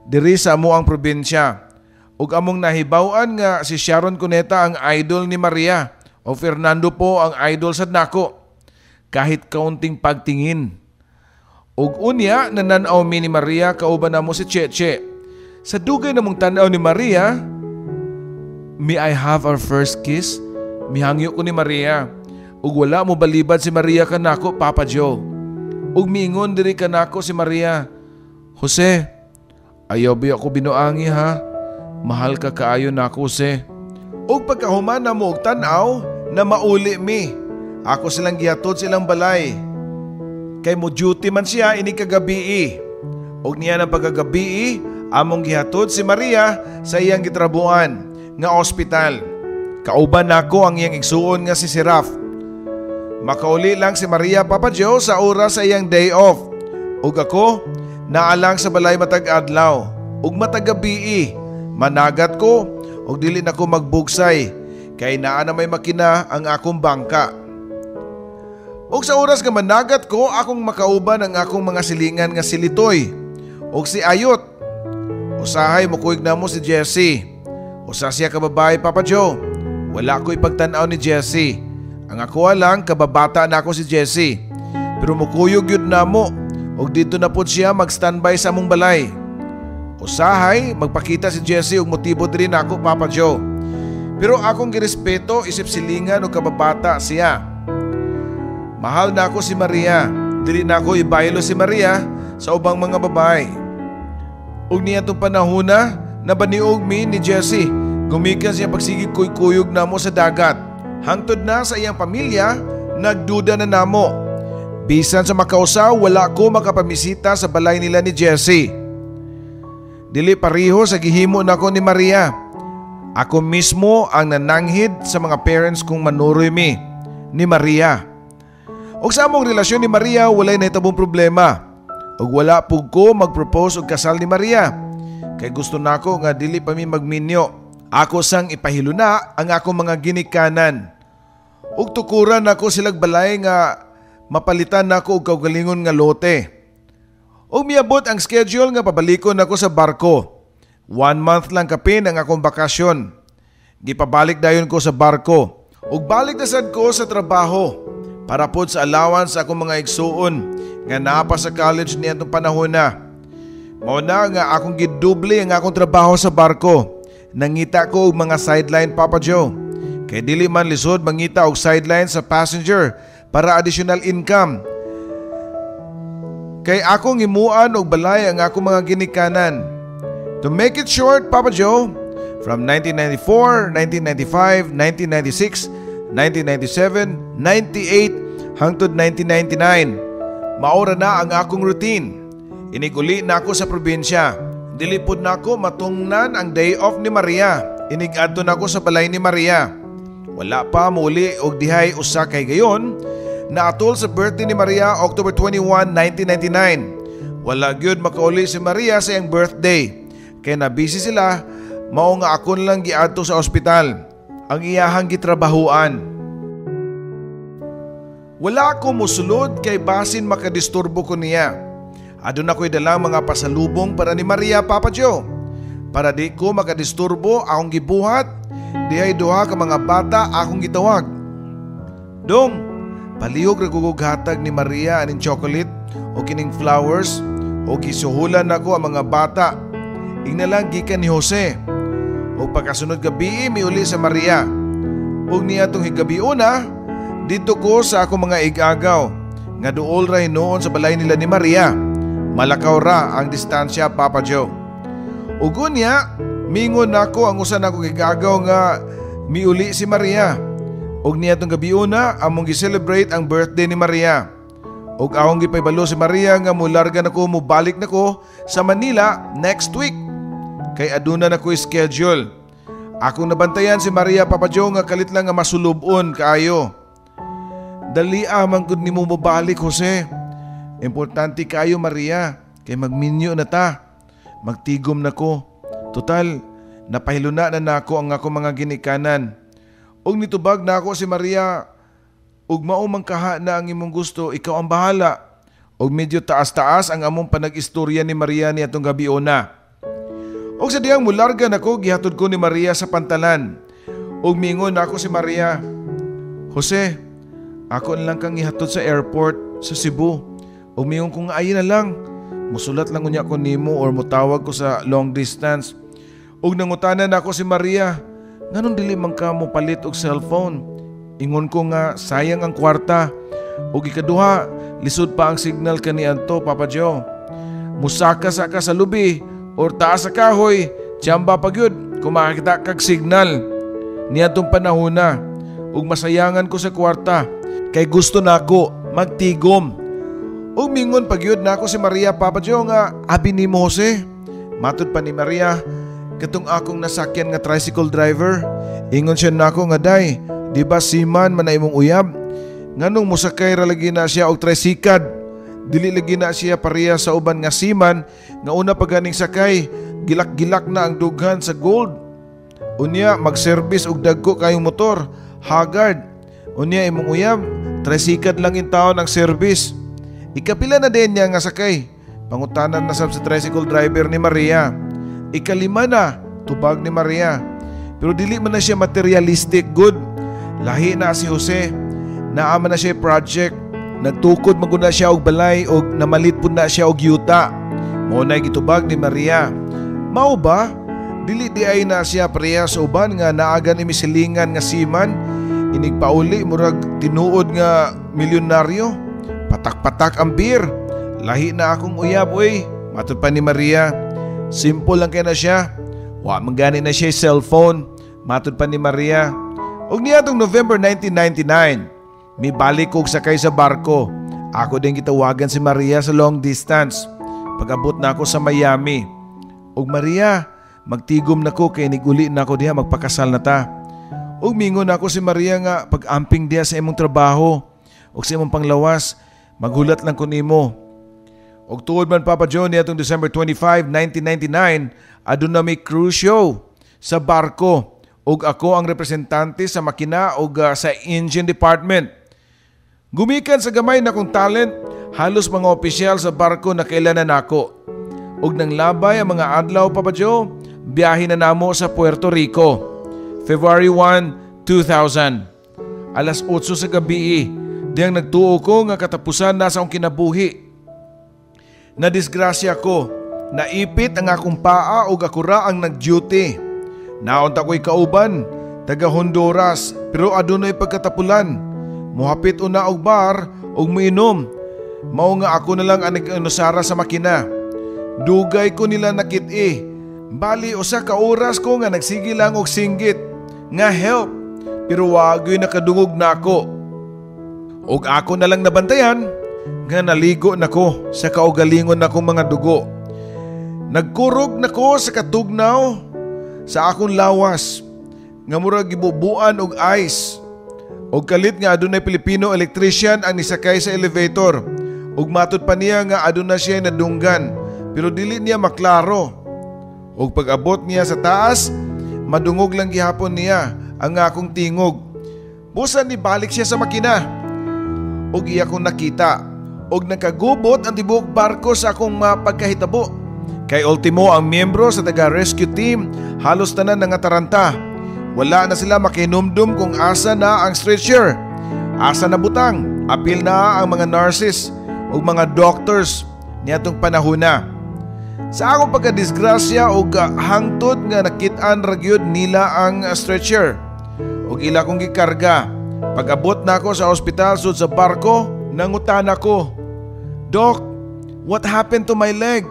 S1: diri sa amo ang probinsya. Ug among nahibaw-an nga si Sharon Cuneta ang idol ni Maria, o Fernando po ang idol sad nako. Kahit kaunting pagtingin. Ug unya nananaw mi ni Maria kauban namo si Cheche. Sa dugay namong tan-aw ni Maria, may I have our first kiss? Mihangyo ko ni Maria. Ug wala mo balibad si Maria kanako Papa Joe. Ug miingon diri kanako si Maria, Jose, ayaw ba ako binuangi ha? Mahal ka kaayo nako Jose. Ug pagkahuman na mo og tan-aw na mauli mi, ako silang gihatod silang balay. Kay mo duty man siya ini kagabii. Ug niya ng pagkagabii, among gihatod si Maria sa iyang gitrabuhan nga ospital. Kauban nako ang iyang igsuon nga si Seraf. Makauli lang si Maria Papa Joe sa oras sa iyang day off. Ug ako naalang sa balay matag adlaw ug matag gabii. Managat ko ug dili na ko magbugsay kay naa na may makina ang akong bangka. Ug sa oras nga managat ko, akong makauban ang akong mga silingan nga si Litoy ug si Ayot. Usahay mukuig na mo si Jessie. Usa siya ka babae Papa Joe. Wala ko ipagtan-aw ni Jessie. Ang ako lang kababata na ako si Jessie. Pero mukuyog yun na mo ug dito na po siya mag-standby sa among balay. Usahay magpakita si Jessie ug motibo diri nako Papa Joe. Pero akong girespeto isip silingan ug kababata siya. Mahal na ako si Maria. Dili na ako ibaylo si Maria sa ubang mga babae. Ug niya itong panahuna nabaniog mi ni Jessie. Gumikan siya pagsigig kuy-kuyog na mo sa dagat. Hangtod na sa iyang pamilya, nagduda na namo. Bisan sa makausaw, wala ko makapamisita sa balay nila ni Jessie. Dili pariho sa gihimo nako ni Maria. Ako mismo ang nananghid sa mga parents kong manuroy mi ni Maria. Og sa among relasyon ni Maria, walay nahitabong problema. Og wala pug ko mag-propose og kasal ni Maria. Kay gusto nako nga dili pa mi magminyo. Ako sang ipahilo na ang akong mga ginikanan. Ug tukuran nako silag balay nga mapalitan nako og kaugalingon nga lote. Ug miabot ang schedule nga pabalikon nako sa barko. 1 month lang kapin ang akong bakasyon. Gipabalik dayon ko sa barko. Ug balik na sad ko sa trabaho para pod sa allowance sa akong mga igsuon nga naa pa sa college niadtong panahon na. Mao na nga akong giduble ang akong trabaho sa barko. Nangita ko og mga sideline Papa Joe. Kay dili man lisod mangita og sideline sa passenger para additional income. Kay akong himuan og balay ang akong mga ginikanan. To make it short Papa Joe, from 1994, 1995, 1996, 1997, 98 hangtod 1999, maura na ang akong routine. Iniguli na ako sa probinsya. Dilipod na ako matungnan ang day off ni Maria. Inigadto na ako sa balay ni Maria. Wala pa muli og dihay usa kay gayon na atol sa birthday ni Maria October 21, 1999. Wala gyud makauli si Maria sa iyang birthday. Kaya na busy sila, mao nga akon lang giadto sa ospital. Ang iyahang gitrabahuan. Wala ko musulod kay basin makadisturbo ko niya. Adun ako'y dalang mga pasalubong para ni Maria Papa Joe. Para di ko makadisturbo akong gibuhat, di ay duha ka mga bata akong gitawag. Dong, palihog ragugughatag ni Maria aning chocolate o kining flowers o gisuhulan nako ang mga bata. Ingnalang gikan ni Jose. O pagkasunod gabi miuli sa Maria. Og niya tong higabi una, dito ko sa akong mga igagaw. nga duol ra noon sa balay nila ni Maria. Malakaw ra ang distansya, Papa Joe. Ugon niya, mingon nako ang usa nako gigagaw nga miuli si Maria. Og niya tong gabi una among gi-celebrate ang birthday ni Maria. Og akong gipaybalo si Maria nga mularga nako mubalik nako sa Manila next week. Kay aduna nako schedule. Akong nabantayan si Maria, Papa Joe, nga kalit lang nga masulubon kaayo. Dali man gud nimo mobalik, Jose. Importante kayo, Maria, kay magminyo na ta. Magtigom na ko. Total, napahiluna na nako ang ako mga ginikanan. Og nitubag na ako si Maria, og maumang kaha na ang imong gusto, ikaw ang bahala. Og medyo taas-taas ang among panag-istorya ni Maria ni atong gabi una. Og sa diyang mularga nako, gihatod ko ni Maria sa pantalan. Og mingon na ako si Maria, Jose, ako lang kang ihatod sa airport sa Cebu. O mingon kung ayin na lang, musulat lang unya ko nimo or mutawag ko sa long distance. Og nangutanan ako si Maria, nganong dili man ka mo palit og cellphone? Ingon ko nga sayang ang kwarta. Og ikaduha, lisod pa ang signal kaniadto, Papa Joe. Musaka-saka sa lubi or taas sa kahoy, tiyamba pa gyud kung makakita kag signal. Niadtong panahon na, og masayangan ko sa kwarta kay gusto nako magtigom. Og mingon pagyud na ako si Maria, Papa Joe, nga abi nimo, Jose. Matud pa ni Maria, katong akong nasakyan nga tricycle driver. Ingon siya nako nga day, di ba siman man na imong uyab? Nganong musakay ra lagi na siya og tricycad? Dili lagi na siya pareha sa uban nga siman nga una pa ganing sakay, gilak-gilak na ang dughan sa gold. Unya mag-service og dagko kayong motor, haggard. Unya imong uyab, tricycad lang in taon ang service. Ikapila na din niya nga sakay. Pangutanan na sab sa tricycle driver ni Maria. Ikalima na, tubag ni Maria. Pero dili man na siya materialistic good. Lahi na si Jose. Naama na siya project. Nagtukod maguna siya og balay og namalit pud na siya og yuta. Mao nay gitubag ni Maria. Mao ba? Dili di ay na siya pareha sa uban nga naagan imisilingan nga siman. Inigpauli murag tinuod nga milyonaryo. Patak-patak ang beer. Lahi na akong uyab, uy. Matud pa ni Maria. Simple lang kaya na siya. Wa manggani na siya cellphone. Matud pa ni Maria. Og niya tong November 1999, may balik kog sakay sa barko. Ako din gitawagan si Maria sa long distance. Pag-abot na ako sa Miami. Og Maria, magtigom na ko kay niguli na ako diha magpakasal na ta. Og mingon ako si Maria nga pag-amping diha sa imong trabaho og sa imong panglawas. Maghulat lang ko nimo. Og tuod man, Papa Joe, nitong December 25, 1999, aduna may cruise show sa barko. Og ako ang representante sa makina og sa engine department. Gumikan sa gamay na kong talent, halos mga opisyal sa barko na kailanan nako. Og nang labay ang mga adlaw, Papa Joe, biyahe na namo sa Puerto Rico. February 1, 2000. Alas 8 sa gabi, diyang nagtuo ko nga katapusan na sa akong kinabuhi. Nadisgrasya ko, naipit ang akong paa o akura ang nag-duty. Naunta ko'y kauban, taga Honduras, pero adunay pagkatapulan. Muhapit una og bar o muinom. Mao nga ako na lang ang nag-inusara sa makina. Dugay ko nila nakit-i. Bali usa ka oras ko nga nagsige lang og singgit nga help, pero wagoy nakadungog na ako. Og ako na lang nabantayan nga naligo nako sa kaugalingon nakong mga dugo. Nagkurog nako sa katugnaw sa akong lawas nga murag gibubuan og ice. Og kalit nga adunay Pilipino electrician ang nisakay sa elevator. Og matud pa niya nga aduna siya nadunggan pero dili niya maklaro. Og pag-abot niya sa taas, madungog lang gihapon niya ang akong tingog. Busan ni balik siya sa makina. Og iya kong nakita. Og nagkagubot ang tibuok barko sa akong pagkahitabo. Kay ultimo ang miyembro sa taga-rescue team halos tanan nangataranta. Wala na sila makinumdum kung asa na ang stretcher. Asa na butang. Apil na ang mga nurses o mga doctors niyatong panahon na. Sa akong pagkadisgrasya o hangtod nga nakit-an ragyod nila ang stretcher. O ila kong gikarga. Pag-abot na ako sa ospital sud sa barko, Nangutan ako, "Doc, what happened to my leg?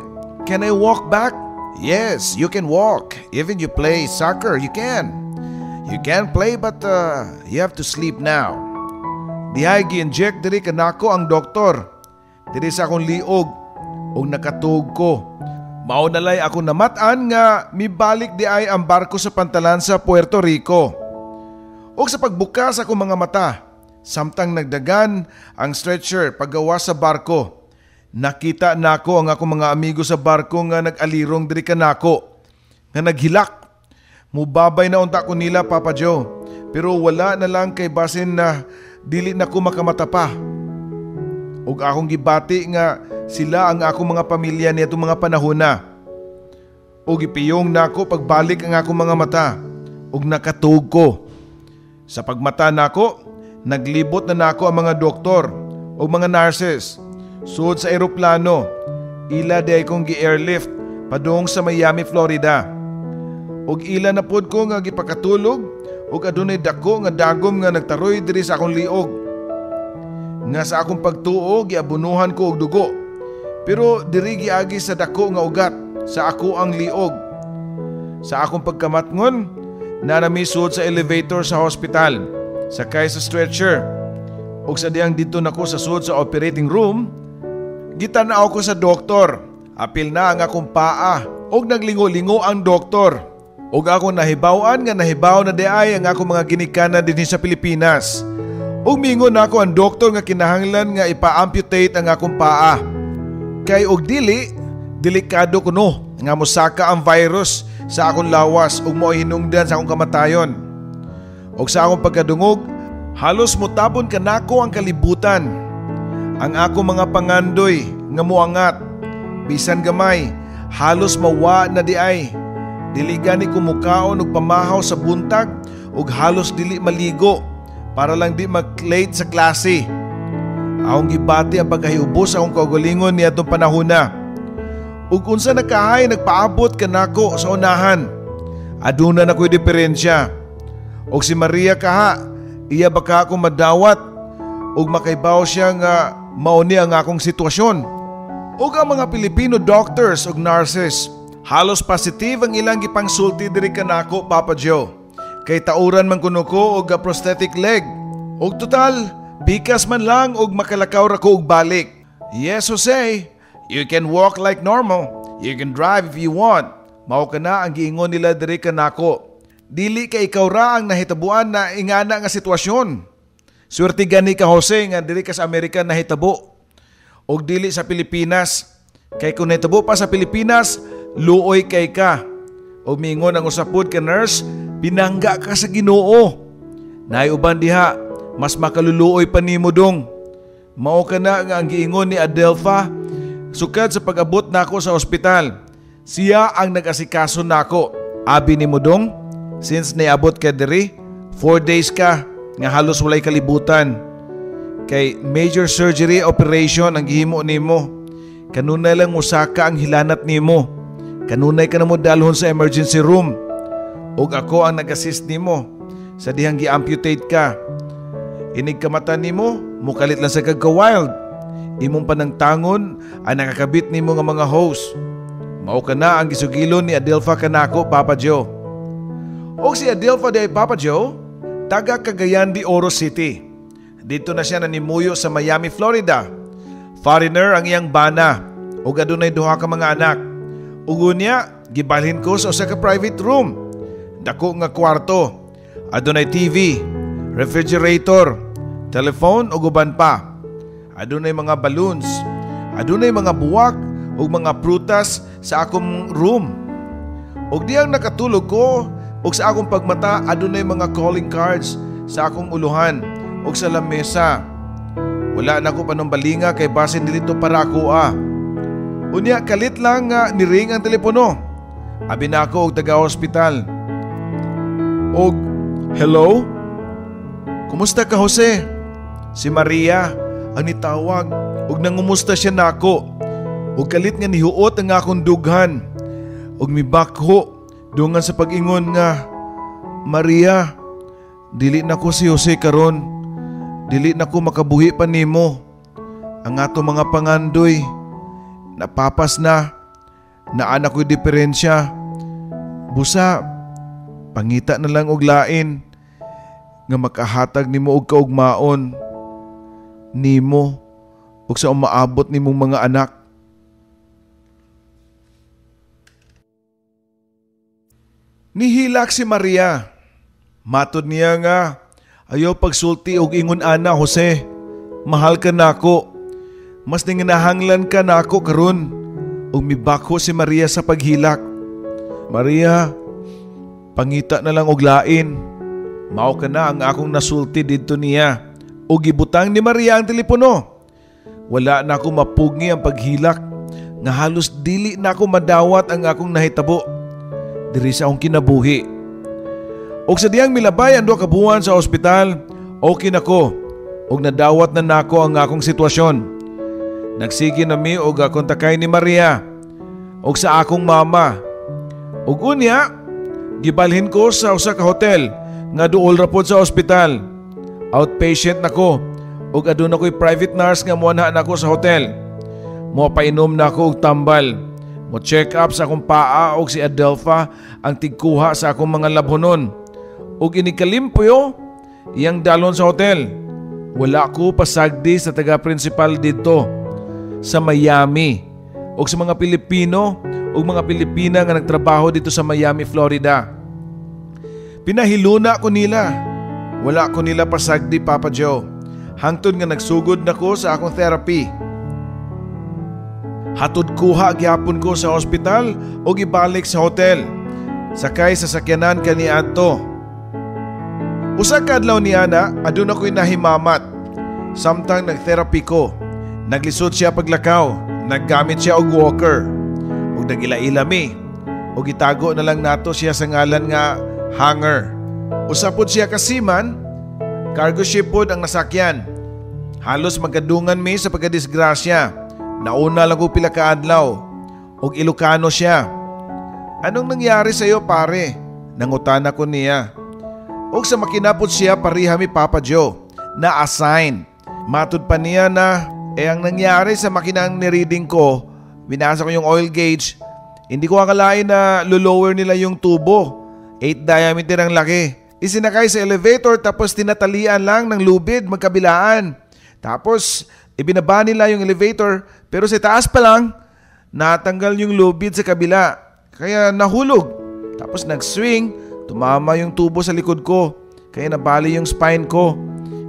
S1: Can I walk back?" "Yes, you can walk. Even you play soccer, you can. You can play but you have to sleep now." Dihay gi-inject diri kanako ang doktor. Diri sa akong liog ug nakatug ko. Mao nalay ako namatan nga mibalik di ay ang barko sa pantalan sa Puerto Rico. O sa pagbukas ako mga mata, samtang nagdagan ang stretcher paggawa sa barko, nakita nako ang akong mga amigo sa barko nga nag-alirong diri kanako, nga naghilak. Mubabay na unta ko nila, Papa Joe, pero wala na lang kay basin na dili na ko makamata pa. Ug akong gibati nga sila ang akong mga pamilya nitong mga panahon na. Ug ipiyong nako pagbalik ang akong mga mata ug nakatug ko. Sa pagmata nako, naglibot na nako ang mga doktor ug mga nurses. Sud sa eroplano, ila day kong gi-airlift padung sa Miami, Florida. Ug ila na pod ko nga gipakatulog ug adunay dako nga dagom nga nagtaroy diri sa akong liog. Nga sa akong pagtuo giabunuhan ko og dugo. Pero diri giagi sa dako nga ugat sa ako ang liog. Sa akong pagkamatngon, nanamisod sa elevator sa hospital, sakay sa stretcher. Ug sa diyang dito nako sa sud sa operating room, gitanaw ko sa doktor. Apil na ang akong paa ug naglingo-lingo ang doktor. Ug ako nahibaw-an nga nahibaw na diay ang akong mga ginikanan dinhi sa Pilipinas. Ug mingon nako ang doktor nga kinahanglan nga ipa-amputate ang akong paa. Kay og delikado kuno nga mosaka ang virus sa akong lawas ug mo'y hinungdan sa akong kamatayon. Ug sa akong pagkadungog, halos motabon kanako ang kalibutan. Ang akong mga pangandoy nga moangat, bisan gamay, halos mawa na diay. Dili gani kumukaon og pamahaw sa buntag ug halos dili maligo para lang di mag-late sa klase. Akong gibati ang pagkahiubos akong kaugalingon niadtong panahon na. Ug unsa nakahay nagpaabot kanako sa unahan, aduna na ko'y diferensya. Og si Maria kaha, iya baka akong madawat ug makaibaw siya nga mauni ang akong sitwasyon. Ug ang mga Pilipino doctors ug nurses, halos positive ang ilang gipangsulti diri kanako, Papa Joe. Kay tauran man kuno ko og prosthetic leg. Og total, bikas man lang og makalakaw ra ko og balik. Yes, Jose, you can walk like normal. You can drive if you want. Mao ka na ang giingon nila diri kanako. Dili ka ikaw ra ang nahitabuan na ingana nga sitwasyon. Swerte gani ka, Jose, nga diri ka sa Amerika nahitabo. Og dili sa Pilipinas. Kay kung nahitabo pa sa Pilipinas, luoy kay ka. Og mingon ang usapod ka nurse, pinangga ka sa Ginoo. Naiuban diha, mas makaluluoy pa nimo dong. Mao ka na nga ang giingon ni Adelpha sukad sa pag-abot nako sa ospital. Siya ang nag-asikaso nako. Abi nimo dong, since niabot ka diri, 4 days ka nga halos walay kalibutan. Kay major surgery operation ang gihimo nimo. Kanunay lang musaka ang hilanat nimo. Kanunay ka na mo dalhon sa emergency room. Ug ako ang nag-assist nimo sa dihang gi-amputate ka. Inig kamatan nimo, mukalit lang sa kagka-wild. Imong panangtangon ang nakakabit nimo nga mga host. Mao ka na ang gisugilon ni Adelpha kanako, Papa Joe. O si Adelpha de Papa Joe, taga Cagayan de Oro City. Dito na siya nanimuyo sa Miami, Florida. Foreigner ang iyang bana ug adunay duha ka mga anak. Ug unya, gibalhin ko sa usa ka private room. Dako nga kwarto. Adunay TV, refrigerator, telephone ug uban pa. Adunay mga balloons, adunay mga buwak ug mga prutas sa akong room. Ug diyang nakatulog ko ug sa akong pagmata adunay mga calling cards sa akong uluhan ug sa lamesa. Wala na ko panumbalinga kay basin dilito para ako Unya kalit lang nga niring ang telepono. Abi na ako og taga-hospital. Og hello? Kumusta ka, Jose? Si Maria ang nitawag ug nangumusta siya nako. Ug kalit nga nihuot ang akong dughan. Ug mibakho dungan sa pag-ingon nga, Maria, dili na ko si Jose karon. Dili na ko makabuhi pa nimo. ang ato mga pangandoy napapas na anak ko'y diferensya. Busa, pangita na lang og lain nga makahatag nimo og kaugmaon nimo ug sa umaabot nimong mga anak. Nihilak si Maria. Matod niya nga, ayaw pagsulti og ingon ana, Jose. Mahal ka nako. Mas ninginahanglan ka nako karon. Ug mibako si Maria sa paghilak. Maria, pangita na lang og lain. Mao ka na ang akong nasulti didto niya. Ug gibutang ni Maria ang telepono. Wala na ako mapugngi ang paghilak. Nga halos dili na ako madawat ang akong nahitabo diri sa akong kinabuhi. Og sa diyang milabay ang 2 ka buwan sa ospital, okay na ko. Og nadawat na nako ang akong sitwasyon. Nagsige na mi og kontakay ni Maria og sa akong mama. Og unya, gibalhin ko sa usa ka hotel nga duol ra pod sa ospital. Outpatient nako og aduna ko'y private nurse nga muanha nako sa hotel. Mo painom nako og tambal. Mo check up sa akong paa og si Adelpha ang tigkuha sa akong mga labhonon. Og inikalimpyo iyang dalon sa hotel. Wala ko pasagdi sa taga-principal dito sa Miami og sa mga Pilipino ug mga Pilipina nga nagtrabaho dito sa Miami, Florida. Pinahiluna ko nila. Wala ko nila pasagdi, Papa Joe. Hangtod nga nagsugod na ko sa akong therapy. Hatod kuha gyapon ko sa ospital o ibalik sa hotel. Sakay sa sakyanan kani adto. Usa ka adlaw ni ana, aduna ko'y nahimamat. Samtang nagtherapy ko, naglisod siya paglakaw, naggamit siya og walker. Ug nagila-ila mi. Ug itago na lang nato siya sa ngalan nga Hanger. Usapod siya kasiman, cargo ship pod ang nasakyan. Halos magkadungan mi sa pagkadisgrasya. Nauna lang ko pila ka adlaw. Og Ilocano siya. Anong nangyari sa'yo, pare? Nangutana ko niya. Og sa makinapod siya pariha mi, Papa Joe, na assign. Matud pa niya na ang nangyari sa makinang nireading ko, binasa ko yung oil gauge. Hindi ko akalain na lulower nila yung tubo. 8 diameter ang laki. Isinakay sa elevator tapos tinatalian lang ng lubid magkabilaan. Tapos ibinaba nila yung elevator pero sa taas pa lang natanggal yung lubid sa kabila. Kaya nahulog. Tapos nag-swing, tumama yung tubo sa likod ko. Kaya nabali yung spine ko.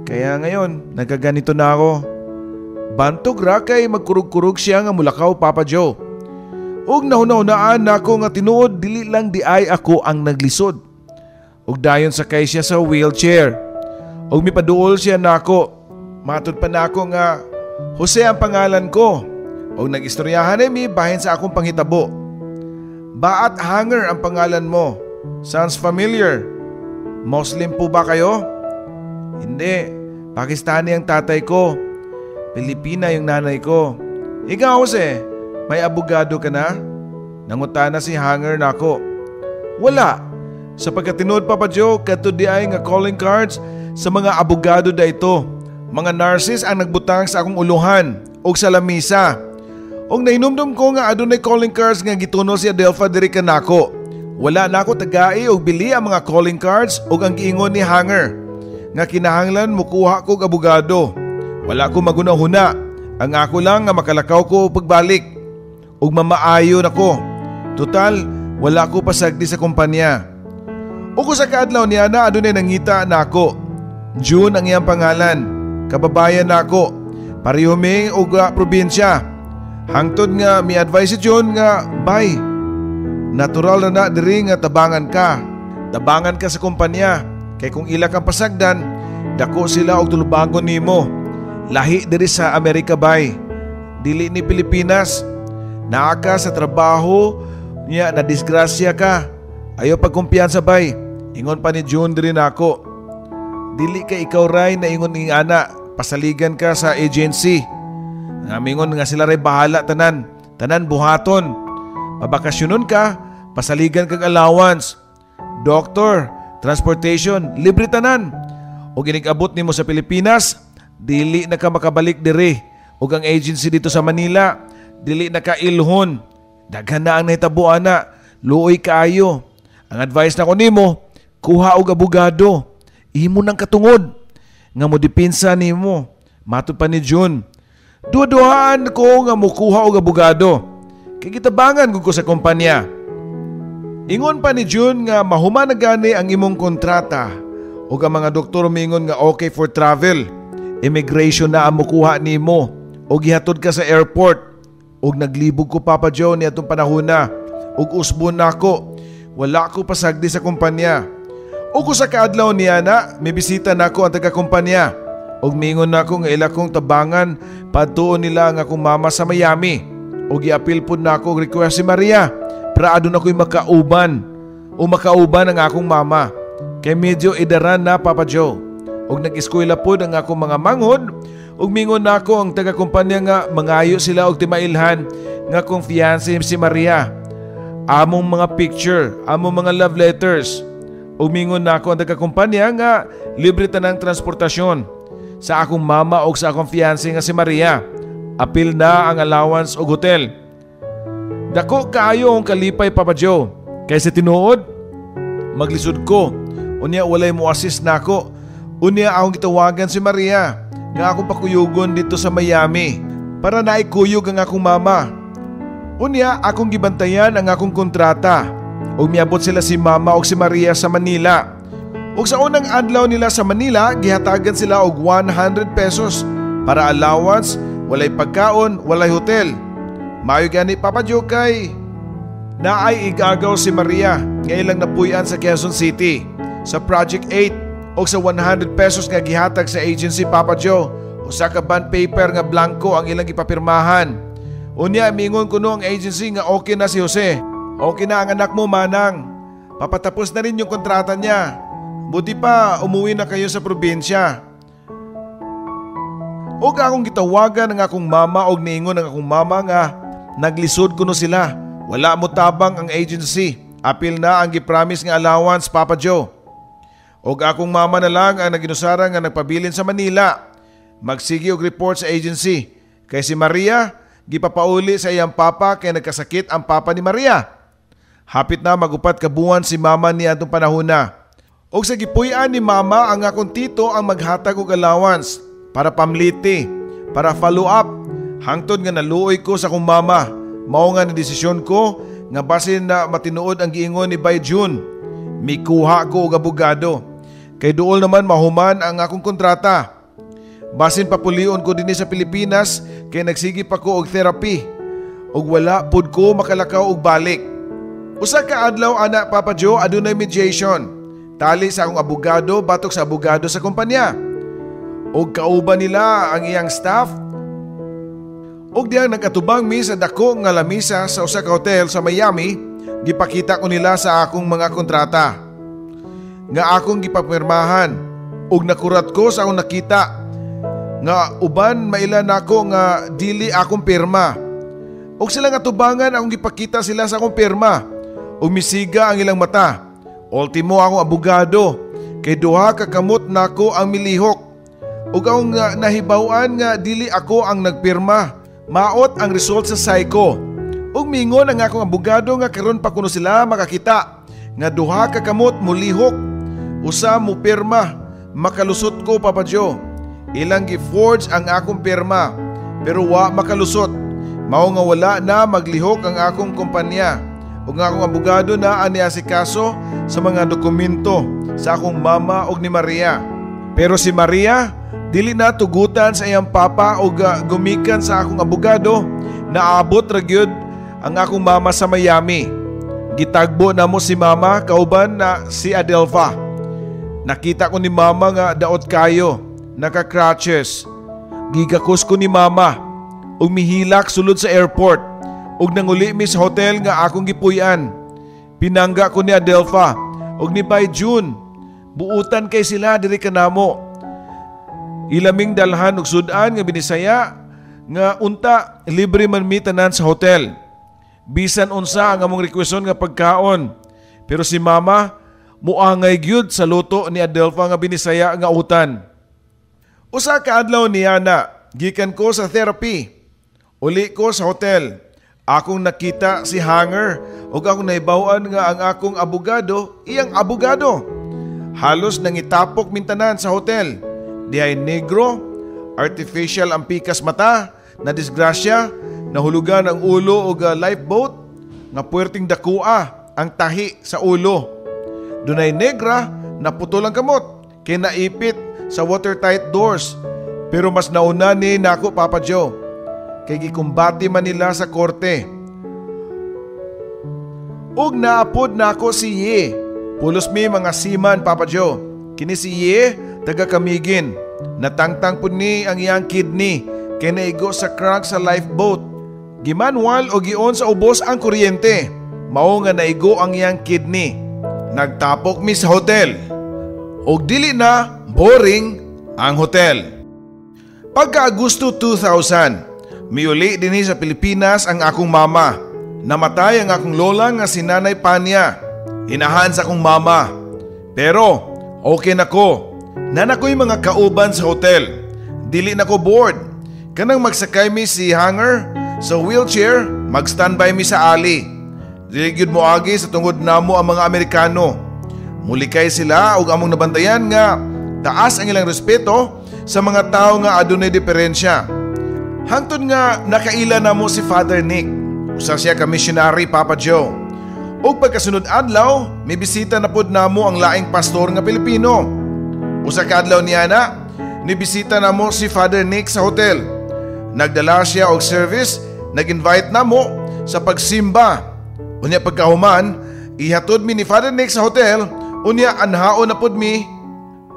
S1: Kaya ngayon nagkaganito na ako. Bantog ra kay magkurug-kurug siya nga mulakaw, Papa Joe. Og nahunaunaan na ako nga tinuod dili lang di ay ako ang naglisod. Og dayon sakay siya sa wheelchair. Og mipaduol siya nako. Matud pa nako nga Jose ang pangalan ko. Og nag-istoryahan mi bahin sa akong panghitabo. Baat Hanger ang pangalan mo. Sounds familiar. Muslim po ba kayo? Hindi. Pakistani ang tatay ko. Pilipina yung nanay ko. Ikaw, Jose, may abogado ka na? Nangutana si Hanger nako. Wala. Sa pagkatinood, Papa Joe, kato di ay nga calling cards sa mga abogado da ito. Mga nurses ang nagbutang sa akong uluhan o sa lamisa. Og nainumdum ko nga adunay calling cards nga gituno si Adelpha diri kanako. Wala na ako tagai og bili ang mga calling cards og ang giingon ni Hanger nga kinahanglan mukuha ko og abogado. Wala ko magunahuna. Ang ako lang nga makalakaw ko pagbalik. Og mamaayo nako. Total, wala ko pasagdi sa kumpanya. O ko sa kaadlaw niya na adunay nangita nako. June ang iyang pangalan. Kababayan nako. Pareho mi og probinsya. Hangtod nga mi advice si June nga bye. Natural na diri nga tabangan ka. Tabangan ka sa kumpanya. Kay kung ila kang pasagdan, dako sila og tulubangon nimo. Lahi diri sa Amerika bay. Dili ni Pilipinas. Naa ka sa trabaho niya na disgrasya ka. Ayaw pagkumpiyansa bay. Ingon pa ni June diri nako. Dili ka ikaw ray na ingon ing ana. Pasaligan ka sa agency. Ngamingon nga sila ray bahala tanan. Tanan buhaton. Pabakasyonon ka, pasaligan kag allowance. Doktor, transportation, libre tanan. O ginig-abot nimo sa Pilipinas, dili na ka makabalik diri. ug ang agency dito sa Manila dili nakailhon. Daghan na ang nahitabo ana, luoy kaayo. Ang advice na ko nimo, kuha og abogado. Imo nang katungod nga mo dipinsa nimo. Matud pa ni June, duha-duhaan ko nga mukuha og abogado. Kay gitabangan gud ko sa kumpanya. Ingon pa ni June nga mahuma na gani ang imong kontrata ug ang mga doktor mingon nga okay for travel. Immigration na ang mukuha nimo ug gihatod ka sa airport. Ug naglibog ko Papa Joe ni atong panahona ug usbon nako. Wala ko pasagdi sa kumpanya. Ug usa ka adlaw niya na may bisita nako ang taga-kumpanya. Ug mingon nako nga ila kong tabangan padtuon nila nga akong mama sa Miami. Ug giapil pud nako og request si Maria. Praado na ko'y makauban o makauban ang akong mama. Kay medyo idaran na Papa Joe. Og nag-eskwela po ang akong mga mangod. Og mingon na ako ang taga-kumpanya nga mangayo sila og timailhan nga kong fiancé si Maria. Among mga picture, among mga love letters. Og mingon na ako ang taga-kumpanya nga libre tanang transportasyon sa akong mama og sa akong fiancé nga si Maria. Apil na ang allowance og hotel. Dako kaayo ang kalipay Papa Joe. Kaysa tinuod, maglisod ko. Unya walay mo assist nako. Unya akong gitawagan si Maria nga akong pakuyugon dito sa Miami para naikuyog ang akong mama. Unya akong gibantayan ang akong kontrata. Ug miabot sila si Mama ug si Maria sa Manila. Ug sa unang adlaw nila sa Manila, gihatagan sila og 100 pesos para allowance, walay pagkaon, walay hotel. Mayo gani Papa Joe kay naay igagaw si Maria nga ilang napuy-an sa Quezon City sa Project 8 o sa 100 pesos nga gihatag sa agency Papa Joe o sa ka bond paper nga blanco ang ilang ipapirmahan. Unya mingon kuno ang agency nga okay na si Jose. Okay na ang anak mo manang. Papatapos na rin yung kontrata niya. Buti pa umuwi na kayo sa probinsya. Og akong gitawagan ng akong mama og niingon ng akong mama nga naglisod kuno sila. Wala mo tabang ang agency. Apil na ang gipromise nga allowance Papa Joe. Og akong mama na lang ang naginusara nga nagpabilin sa Manila. Magsigi og report sa agency. Kay si Maria, gipapauli sa iyang papa kay nagkasakit ang papa ni Maria. Hapit na magupat ka buwan si mama ni atong panahona. Og sa gipuy-an ni mama ang akong tito ang maghatag og allowance para pamliti, para follow up. Hangtod nga naluoy ko sa akong mama. Mao nga ni desisyon ko nga basin na matinuod ang giingon ni Bay June. Mikuha ko og abogado. Kay duol naman mahuman ang akong kontrata. Basin papulion ko dinhi sa Pilipinas kay nagsigi pa ko og therapy. Og wala pud ko makalakaw og balik. Usa ka adlaw ana Papa Joe adunay mediation. Tali sa akong abogado batok sa abogado sa kumpanya. Og kauban nila ang iyang staff. Og diyang nagkatubang mi sa dako nga lamisa sa usa ka hotel sa Miami, gipakita ko nila sa akong mga kontrata nga akong gipapirmahan. Og nakurat ko sa akong nakita nga uban mailan nako nga dili akong pirma. Og sila nga tubangan akong gipakita sila sa akong pirma. Og misiga ang ilang mata. Ultimo akong abogado kay duha ka kamot nako ang milihok. Og akong nahibaw-an nga dili ako ang nagpirma. Maot ang result sa psycho. Ug mingon ang akong abogado nga karon pa kuno sila makakita nga duha ka kamot mulihok. Usa mo pirma. Makalusot ko Papa Joe. Ilang gi-forge ang akong pirma pero wa makalusot. Mao nga wala na maglihok ang akong kumpanya. Ug nga akong abogado na aniasikaso sa mga dokumento sa akong mama ug ni Maria. Pero si Maria dili na tugutan sa iyang papa o gumikan sa akong abogado na abot ra gyud ang akong mama sa Miami. Gitagbo na mo si mama kauban na si Adelfa. Nakita ko ni mama nga daot kayo, naka-crutches. Gigakos ko ni mama ug mihilak sulod sa airport ug nanguli mi sa hotel nga akong gipuy-an. Pinangga ko ni Adelfa ug ni Bay June. Buutan kay sila diri kanamo. Ilaming dalhan og sudan nga binisaya nga unta libre man mi tanan sa hotel. Bisan unsa ang among requeston nga pagkaon. Pero si mama muangay gyud sa luto ni Adelfa nga binisaya nga utan. Usa ka adlaw niya na gikan ko sa therapy. Uli ko sa hotel. Akong nakita si Hanger ug akong naibawan nga ang akong abogado iyang abogado. Halos nangitapok mintanan sa hotel. Dihay negro, artificial ang pikas mata, na disgrasya, nahulugan ang ulo og lifeboat, nga puwerting dakua ang tahi sa ulo. Dunay negra, naputol ang kamot, kay naipit sa watertight doors. Pero mas nauna ni nako Papa Joe, kay gikumbati man nila sa korte. Ug naapod nako si Ye. Pulos mi mga seaman Papa Joe. Kini si Ye taga Kamigin. Natangtang pud ni ang iyang kidney kay naigo sa crack sa lifeboat. Gimanual o gion sa ubos ang kuryente. Mao nga naigo ang iyang kidney. Nagtapok mi sa hotel. Og dili na boring ang hotel. Pagka Agosto 2000, miuli dinhi sa Pilipinas ang akong mama. Namatay ang akong lola nga si Nanay Panya. Inahan sa akong mama. Pero okay na ko. Nanakoy mga kauban sa hotel. Dili na ko bored. Kanang magsakay mi si Hanger sa wheelchair, mag-standby mi sa ali. Dili gyud mo agi sa tungod namo ang mga Amerikano. Mulikay sila ug among nabantayan nga taas ang ilang respeto sa mga tao nga adunay diferensya. Hangtod nga nakaila na mo si Father Nick. Usa siya ka missionary Papa Joe. Ug pagkasunod adlaw, may bisita na pud namo ang laing pastor nga Pilipino. Usa ka adlaw niya na, nibisita namo si Father Nick sa hotel. Nagdala siya og service, nag-invite namo sa pagsimba. Unya pagkahuman, ihatod mi ni Father Nick sa hotel, unya anhaon na pud mi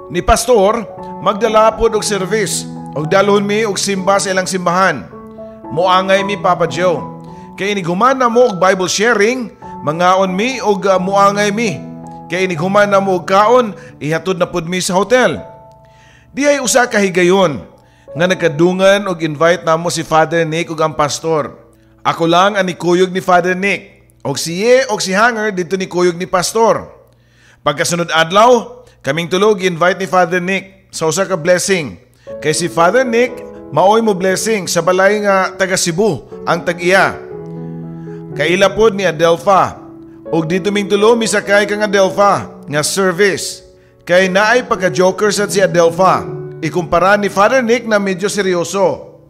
S1: ni pastor magdala pod og service og dalhon mi og simba sa ilang simbahan. Muangay mi Papa Joe. Kay inighuman na mo og Bible sharing, mangaon mi og muangay mi. Kay inighuman na mo og kaon, ihatod na pod mi sa hotel. Diay usa ka higayon nga nagkadungan og invite namo si Father Nick ug ang pastor. Ako lang ang nikuyog ni Father Nick. Og si Ye og si Hanger dito nikuyog ni pastor. Pagkasunod adlaw, kaming tulo gi-invite ni Father Nick sa usa ka blessing. Kay si Father Nick maoy mo blessing sa balay nga taga Cebu ang tag-iya. Kaila pod ni Adelpha. Og dito ming tulo misakay kang Adelpha nga service. Kay naay pagka-joker sa si Adelpha. Ikumpara ni Father Nick na medyo seryoso.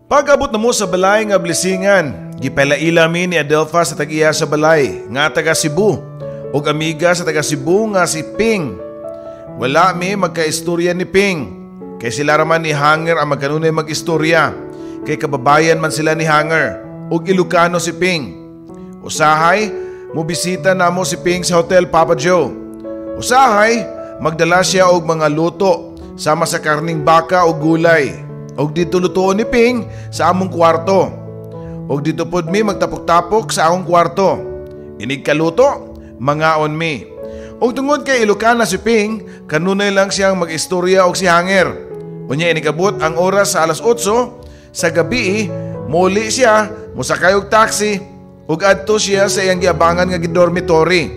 S1: Pag-abot na mo sa balay nga blessingan, gipalaila mi ni Adelpha sa tag-iya sa balay nga taga Cebu. Og amiga sa taga Cebu nga si Ping. Wala mi magkaistorya ni Ping. Kay sila raman ni Hanger ang magkanunay mag-istorya. Kay kababayan man sila ni Hanger. Ug Ilocano si Ping. Usahay, mubisita na mo si Ping sa hotel Papa Joe. Usahay, magdala siya og mga luto sama sa karning baka o gulay. Og dito lutoon ni Ping sa among kwarto. Og dito pod mi magtapok-tapok sa akong kwarto. Inig kaluto, mangaon mi. Og tungod kay Ilocana si Ping, kanunay lang siyang mag-istorya og si Hanger. Unya inikabot ang oras sa alas 8 sa gabi, muli siya, musakay og taxi, ug adto siya sa iyang giabangan nga gidormitory.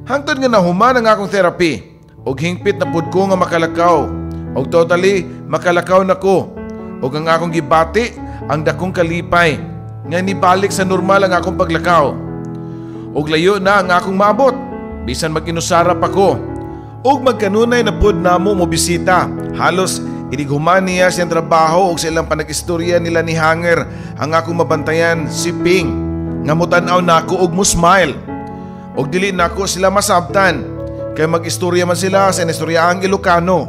S1: Hangtod nga nahuman ang akong therapy, ug hingpit na pud ko nga makalakaw, ug totally makalakaw na ko. Ug ang akong gibati, ang dakong kalipay, nga nibalik sa normal ang akong paglakaw. Ug layo na ang akong maabot. Bisan mag-inusarap ako. Og magkanunay na pud namo mo bisita. Halos inighuman niya siyang trabaho og sa ilang panag-istorya nila ni Hanger ang akong mabantayan si Ping. Nga mutan-aw nako og mo smile. Og dili nako sila masabtan. Kay mag-istorya man sila sa inistoryaang Ilocano.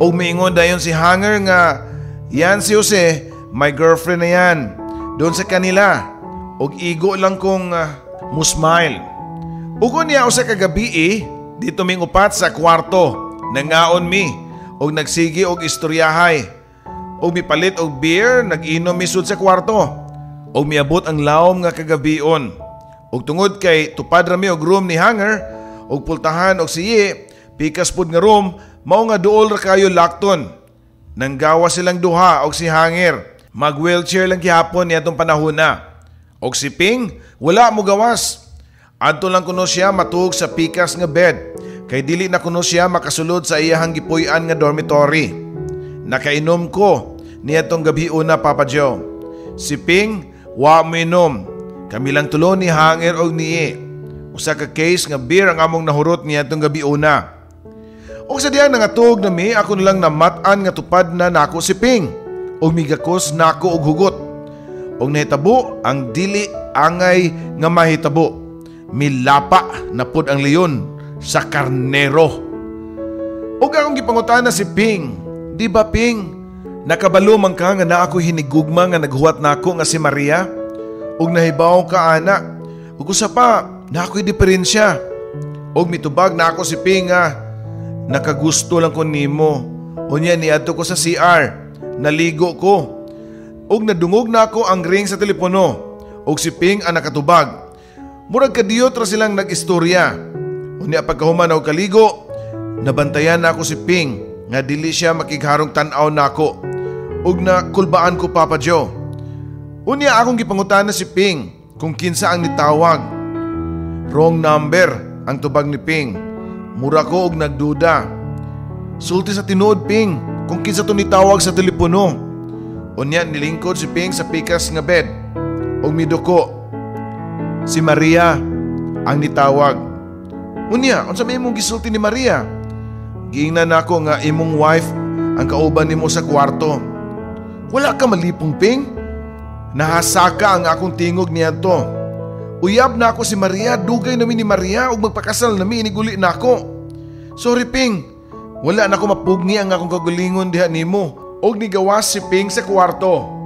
S1: Og miingon dayon si Hanger nga yan si Jose, my girlfriend na yan. Doon sa kanila. Og igo lang kong mo smile. Ugo niya o sa kagabi dito ming upat sa kwarto, nangaon mi, og nagsigi og istoryahay. Og mipalit og beer, nag-inom mi sud sa kwarto. Og miabot ang lawom nga kagabion. Og tungod kay tupad rami og room ni Hanger, og pultahan og siye, pikas pud nga room, mao nga duol ra kayo lakton. Nanggawa silang duha og si Hanger, mag-wheelchair lang gihapon niadtong panahona. Og si Ping, wala mo gawas. Adto lang kuno siya matuog sa pikas nga bed, kay dili na kuno siya makasulod sa iyahang gipuy-an nga dormitory. nakainom ko niyatong gabi una, Papa Joe. Si Ping, wa mo inom. Kami lang tulo ni Hanger og niye. Usa ka case nga beer ang among nahurot niyatong gabi una. Og sa diyang nangatog na mi, ako nalang namatan nga tupad na nako si Ping. Og migakos nako og hugot. Og nahitabo ang dili angay nga mahitabo. Milapa na pud ang leon sa karnero. Og akong gipangutana si Ping, di ba Ping, nakabalo man ka nga na ako hinigugma nga naghuwat nako nga si Maria? Og nahibaw ka ana. Ug usa pa, na ako'y diferensya. Og mitubag na ako si Ping nga nakagusto lang ko nimo. Unya niadto ko sa CR. Naligo ko. Og nadungog na ako ang ring sa telepono. Og si Ping ang nakatubag. Murag kadiyot ra silang nag-istorya. Unya pagkahuman og kaligo, nabantayan na ako si Ping nga dili siya makigharong tan-aw nako. Og nakulbaan ko, Papa Joe. Unya akong gipangutana si Ping kung kinsa ang nitawag. Wrong number ang tubag ni Ping. Mura ko og nagduda. Sulti sa tinuod, Ping, kung kinsa to nitawag sa telepono. Unya nilingkod si Ping sa pikas nga bed. Og miduko, si Maria ang nitawag. Unya, unsa may imong gisulti ni Maria? Giingnan nako nga imong wife ang kauban nimo sa kwarto. Wala ka malipong, Ping. Nahasaka ang akong tingog niadto. Uyab na ako si Maria, dugay namin ni Maria ug magpakasal nami iniguli nako. Sorry, Ping. Wala na ko mapugni ang akong kagalingon diha nimo. Og nigawas si Ping sa kwarto.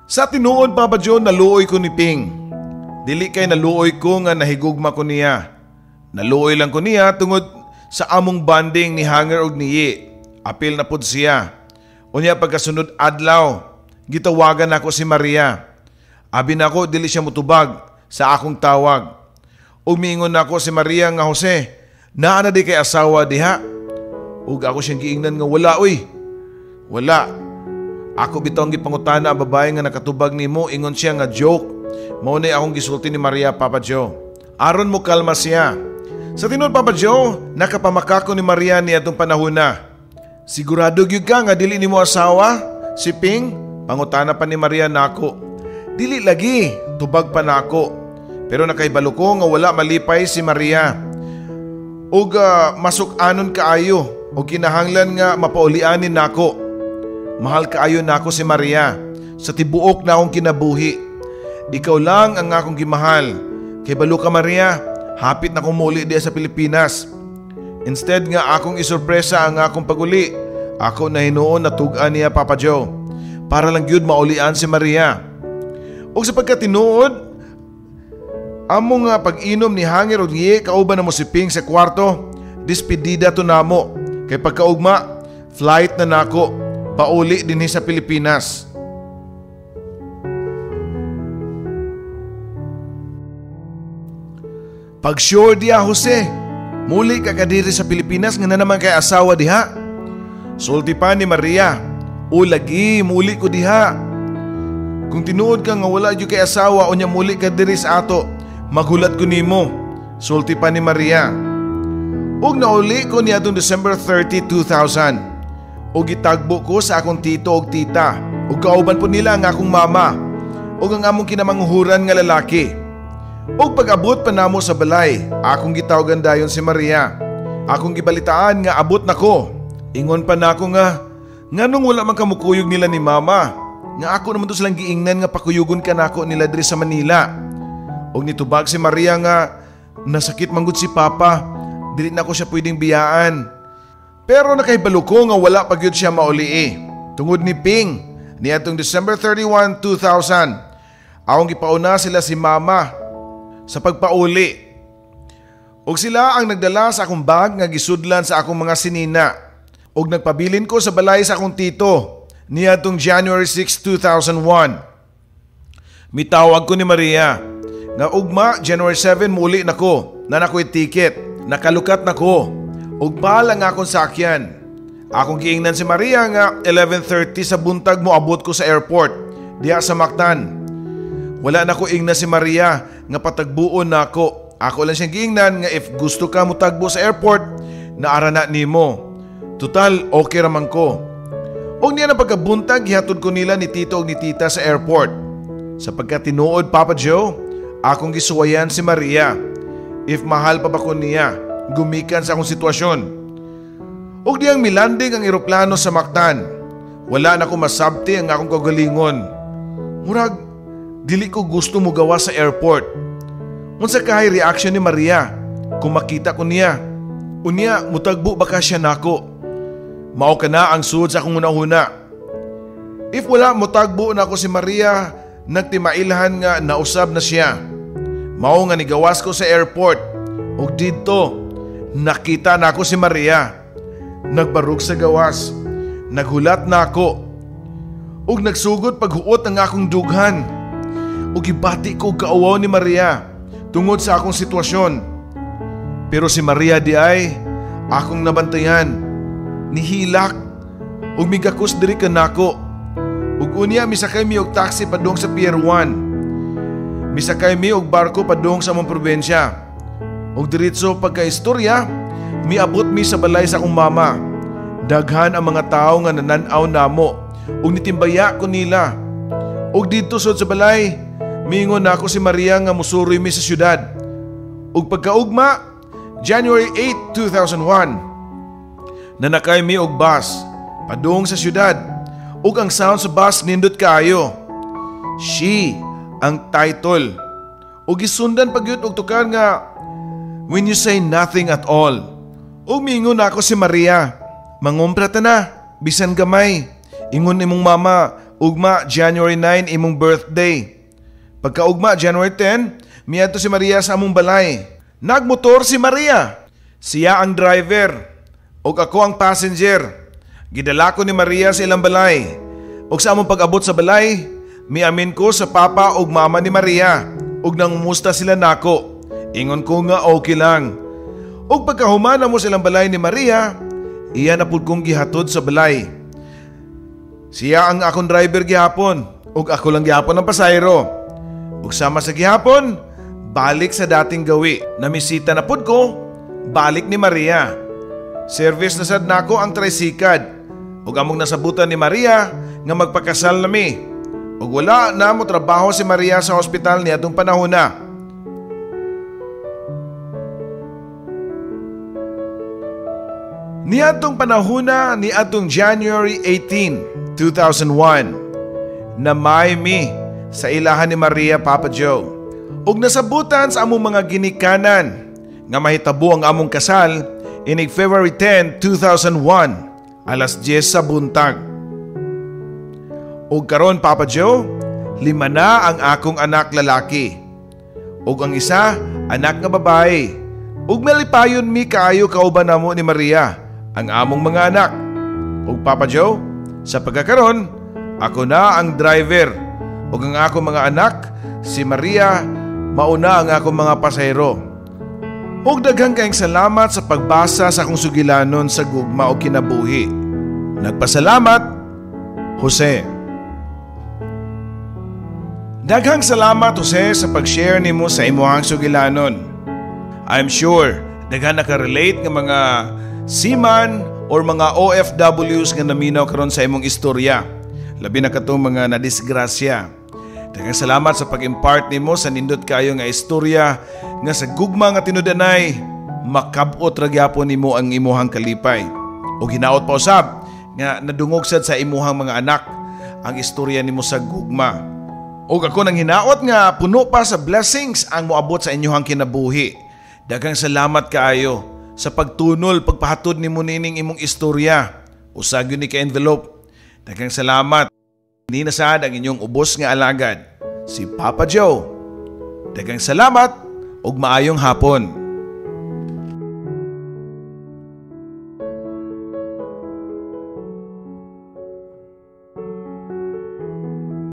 S1: Sa tinuod, Papa Joe, naluoy ko ni Ping. Dili kay naluoy ko nga nahigugma ko niya. Naluoy lang ko niya tungod sa among banding ni Hanger og niye. Apil na pud siya. Unya pagkasunod adlaw, gitawagan ako si Maria. Abi nako dili siya mutubag sa akong tawag. Ug miingon nako si Maria nga, Jose, naa na di kay asawa diha. Ug ako siyang giingnan nga wala, uy. Wala. Ako bitong gipangutana ang babae nga nakatubag nimo, ingon siya nga joke. Mao nay akong gisulti ni Maria, Papa Joe. Aron mo kalma siya. Sa tinuod, Papa Joe, nakapamakako ni Maria niadtong panahon na. Sigurado gyud ka nga dili nimo asawa si Ping? Pangutana pa ni Maria nako. Dili lagi, tubag pa nako. Pero nakahibalo ko nga wala malipay si Maria. Ug masuk-anon kaayo o kinahanglan nga mapaulianin nako. Mahal kaayo nako si Maria sa tibuok na akong kinabuhi. Ikaw lang ang akong gimahal. Kay balo ka, Maria, hapit na kumuli diya sa Pilipinas. Instead nga akong isurpresa ang akong paguli, ako na hinuon na tugan niya, Papa Joe, para lang gyud maulian si Maria. O sa pagkatinuod, among nga pag-inom ni Hanger og niye kauban na mo si Ping sa kwarto, dispedida to namo. Kay pagkaugma, flight na nako, pauli dinhi sa Pilipinas. Pag sure diha, Jose, muli ka kadiri sa Pilipinas nga na naman kay asawa diha. Sulti pa ni Maria, o lagi muli ko diha. Kung tinuod ka nga wala yu kay asawa o nya muli ka diri sa ato, maghulat ko nimo. Sulti pa ni Maria. Og nauli ko niya atong December 30, 2000. Og gitagbo ko sa akong tito og tita. Og kauban po nila ang akong mama. Og ang among kinamanghuran nga lalaki. Og pag-abot pa namo sa balay, akong gitawagan dayon si Maria. Akong gibalitaan nga abot nako. Ingon pa nako nga nganong wala man kamukuyog nila ni mama. Nga ako naman to silang giingnan nga pakuyugon ka nako nila diri sa Manila. Og nitubag si Maria nga nasakit manggod si Papa. Dili na ko siya pwedeng biyaan. Pero nakahibalo ko nga wala pa gyud siya mauli. Tungod ni Ping, niadtong December 31, 2000, akong gipauna sila si Mama sa pagpauli. Og sila ang nagdala sa akong bag nga gisudlan sa akong mga sinina. Og nagpabilin ko sa balay sa akong tito niadtong January 6, 2001. Mitawag ko ni Maria nga ugma January 7 muli nako na nakoy ticket. Nakalukat nako. Og bahala nga akong sakyan. Akong giingnan si Maria nga 11:30 sa buntag mo abot ko sa airport diha sa Mactan. Wala na ko ingna si Maria nga patagbuon nako Ako lang siyang giingnan nga if gusto ka mo tagbo sa airport, naara na nimo. Total, okay raman ko. Og niya na pagkabuntag, gihatod ko nila ni tito og ni tita sa airport. Sapagkat tinuod, Papa Joe, akong gisuwayan si Maria. If mahal pa ba ko niya, gumikan sa akong sitwasyon. Og diyang milanding ang eroplano sa Mactan. Wala na ko masabti ang akong kagalingon. Murag, dili ko gusto mo gawa sa airport. Unsa kahay reaction ni Maria kung makita ko niya. Unya, mutagbo baka siya nako. Mao ka na ang suod sa akong una-una. If wala mutagbo na ako si Maria, nagtimailhan nga nausab na siya. Mao nga nigawas ko sa airport. Og dito, nakita na ako si Maria. Nagbarug sa gawas. Naghulat na ako. Og nagsugod paghuot ang akong dughan. Og ibati ko kaawaw ni Maria tungod sa akong sitwasyon. Pero si Maria di ay akong nabantayan. Nihilak. Og migakos diri ka nako. Ug unya misakay mi og taxi padung sa Pier 1. Misakay mi og barko padung sa among probensya. Og diretso pagkaistorya, miabot mi sa balay sa akong mama. Daghan ang mga tao nga nananaw namo ug nitimbaya ko nila. Og dito sud sa balay, miingon nako si Maria nga musuroy mi sa syudad. Ug pagkaugma, January 8, 2001, nanakay mi og bus padung sa syudad. Ug ang sound sa bus nindot kaayo. She ang title. Ug gisundan pagyud og tukan nga When You Say Nothing at All. Ug miingon ako si Maria, mangumpra ta na, bisan gamay. Ingon imong mama, ugma January 9 imong birthday. Pagkaugma January 10, miadto si Maria sa among balay. Nagmotor si Maria. Siya ang driver ug ako ang passenger. Gidala ko ni Maria sa ilang balay. Ug sa among pag-abot sa balay, miamin ko sa papa ug mama ni Maria ug nangumusta sila nako. Ingon ko nga okay lang. Ug pagkahuman mo silang balay ni Maria, iya na pud kong gihatod sa balay. Siya ang akong driver gihapon ug ako lang gihapon ang pasahero. Ug sama sa gihapon, balik sa dating gawi. Namisita na pud ko, balik ni Maria. Service na sad nako ang tricycad. Ug among nasabutan ni Maria nga magpakasal nami. Ug wala na mo trabaho si Maria sa ospital niadtong panahon na. Niadtong panahon na niadtong January 18, 2001, na may mi sa ilahan ni Maria, Papa Joe. Ug nasabutan sa among mga ginikanan nga mahitabo ang among kasal inig February 10, 2001, alas 10 sa buntag. Ug karon, Papa Joe, 5 na ang akong anak lalaki. Ug ang isa, anak nga babae. Ug malipayon mi kaayo kauban namo ni Maria ang among mga anak. Ug Papa Joe, sa pagkakaron, ako na ang driver. Ug ang akong mga anak, si Maria, mauna ang akong mga pasahero. Ug daghang kayong salamat sa pagbasa sa akong sugilanon sa gugma o kinabuhi. Nagpasalamat, Jose. Daghang salamat, Jose, sa pag-share nimo sa imuhang sugilanon. I'm sure daghan nakarelate nga mga seaman or mga OFWs nga naminaw karon sa imong istorya. Labi na katong mga nadisgrasya. Daghang salamat sa pag-impart nimo sa nindot kayo nga istorya nga sa gugma nga tinudanay makabot ra gyapon nimo ang imuhang kalipay. O hinaot pa usab nga nadungog sad sa imuhang mga anak ang istorya nimo sa gugma. O ako nang hinaot nga puno pa sa blessings ang moabot sa inyong kinabuhi. Daghang salamat kaayo sa pagtunol, pagpahatod ni mo nining imong istorya. Usag yun ni ka-envelope. Daghang salamat. Ninasad ang inyong ubos nga alagad, si Papa Joe. Daghang salamat ug maayong hapon.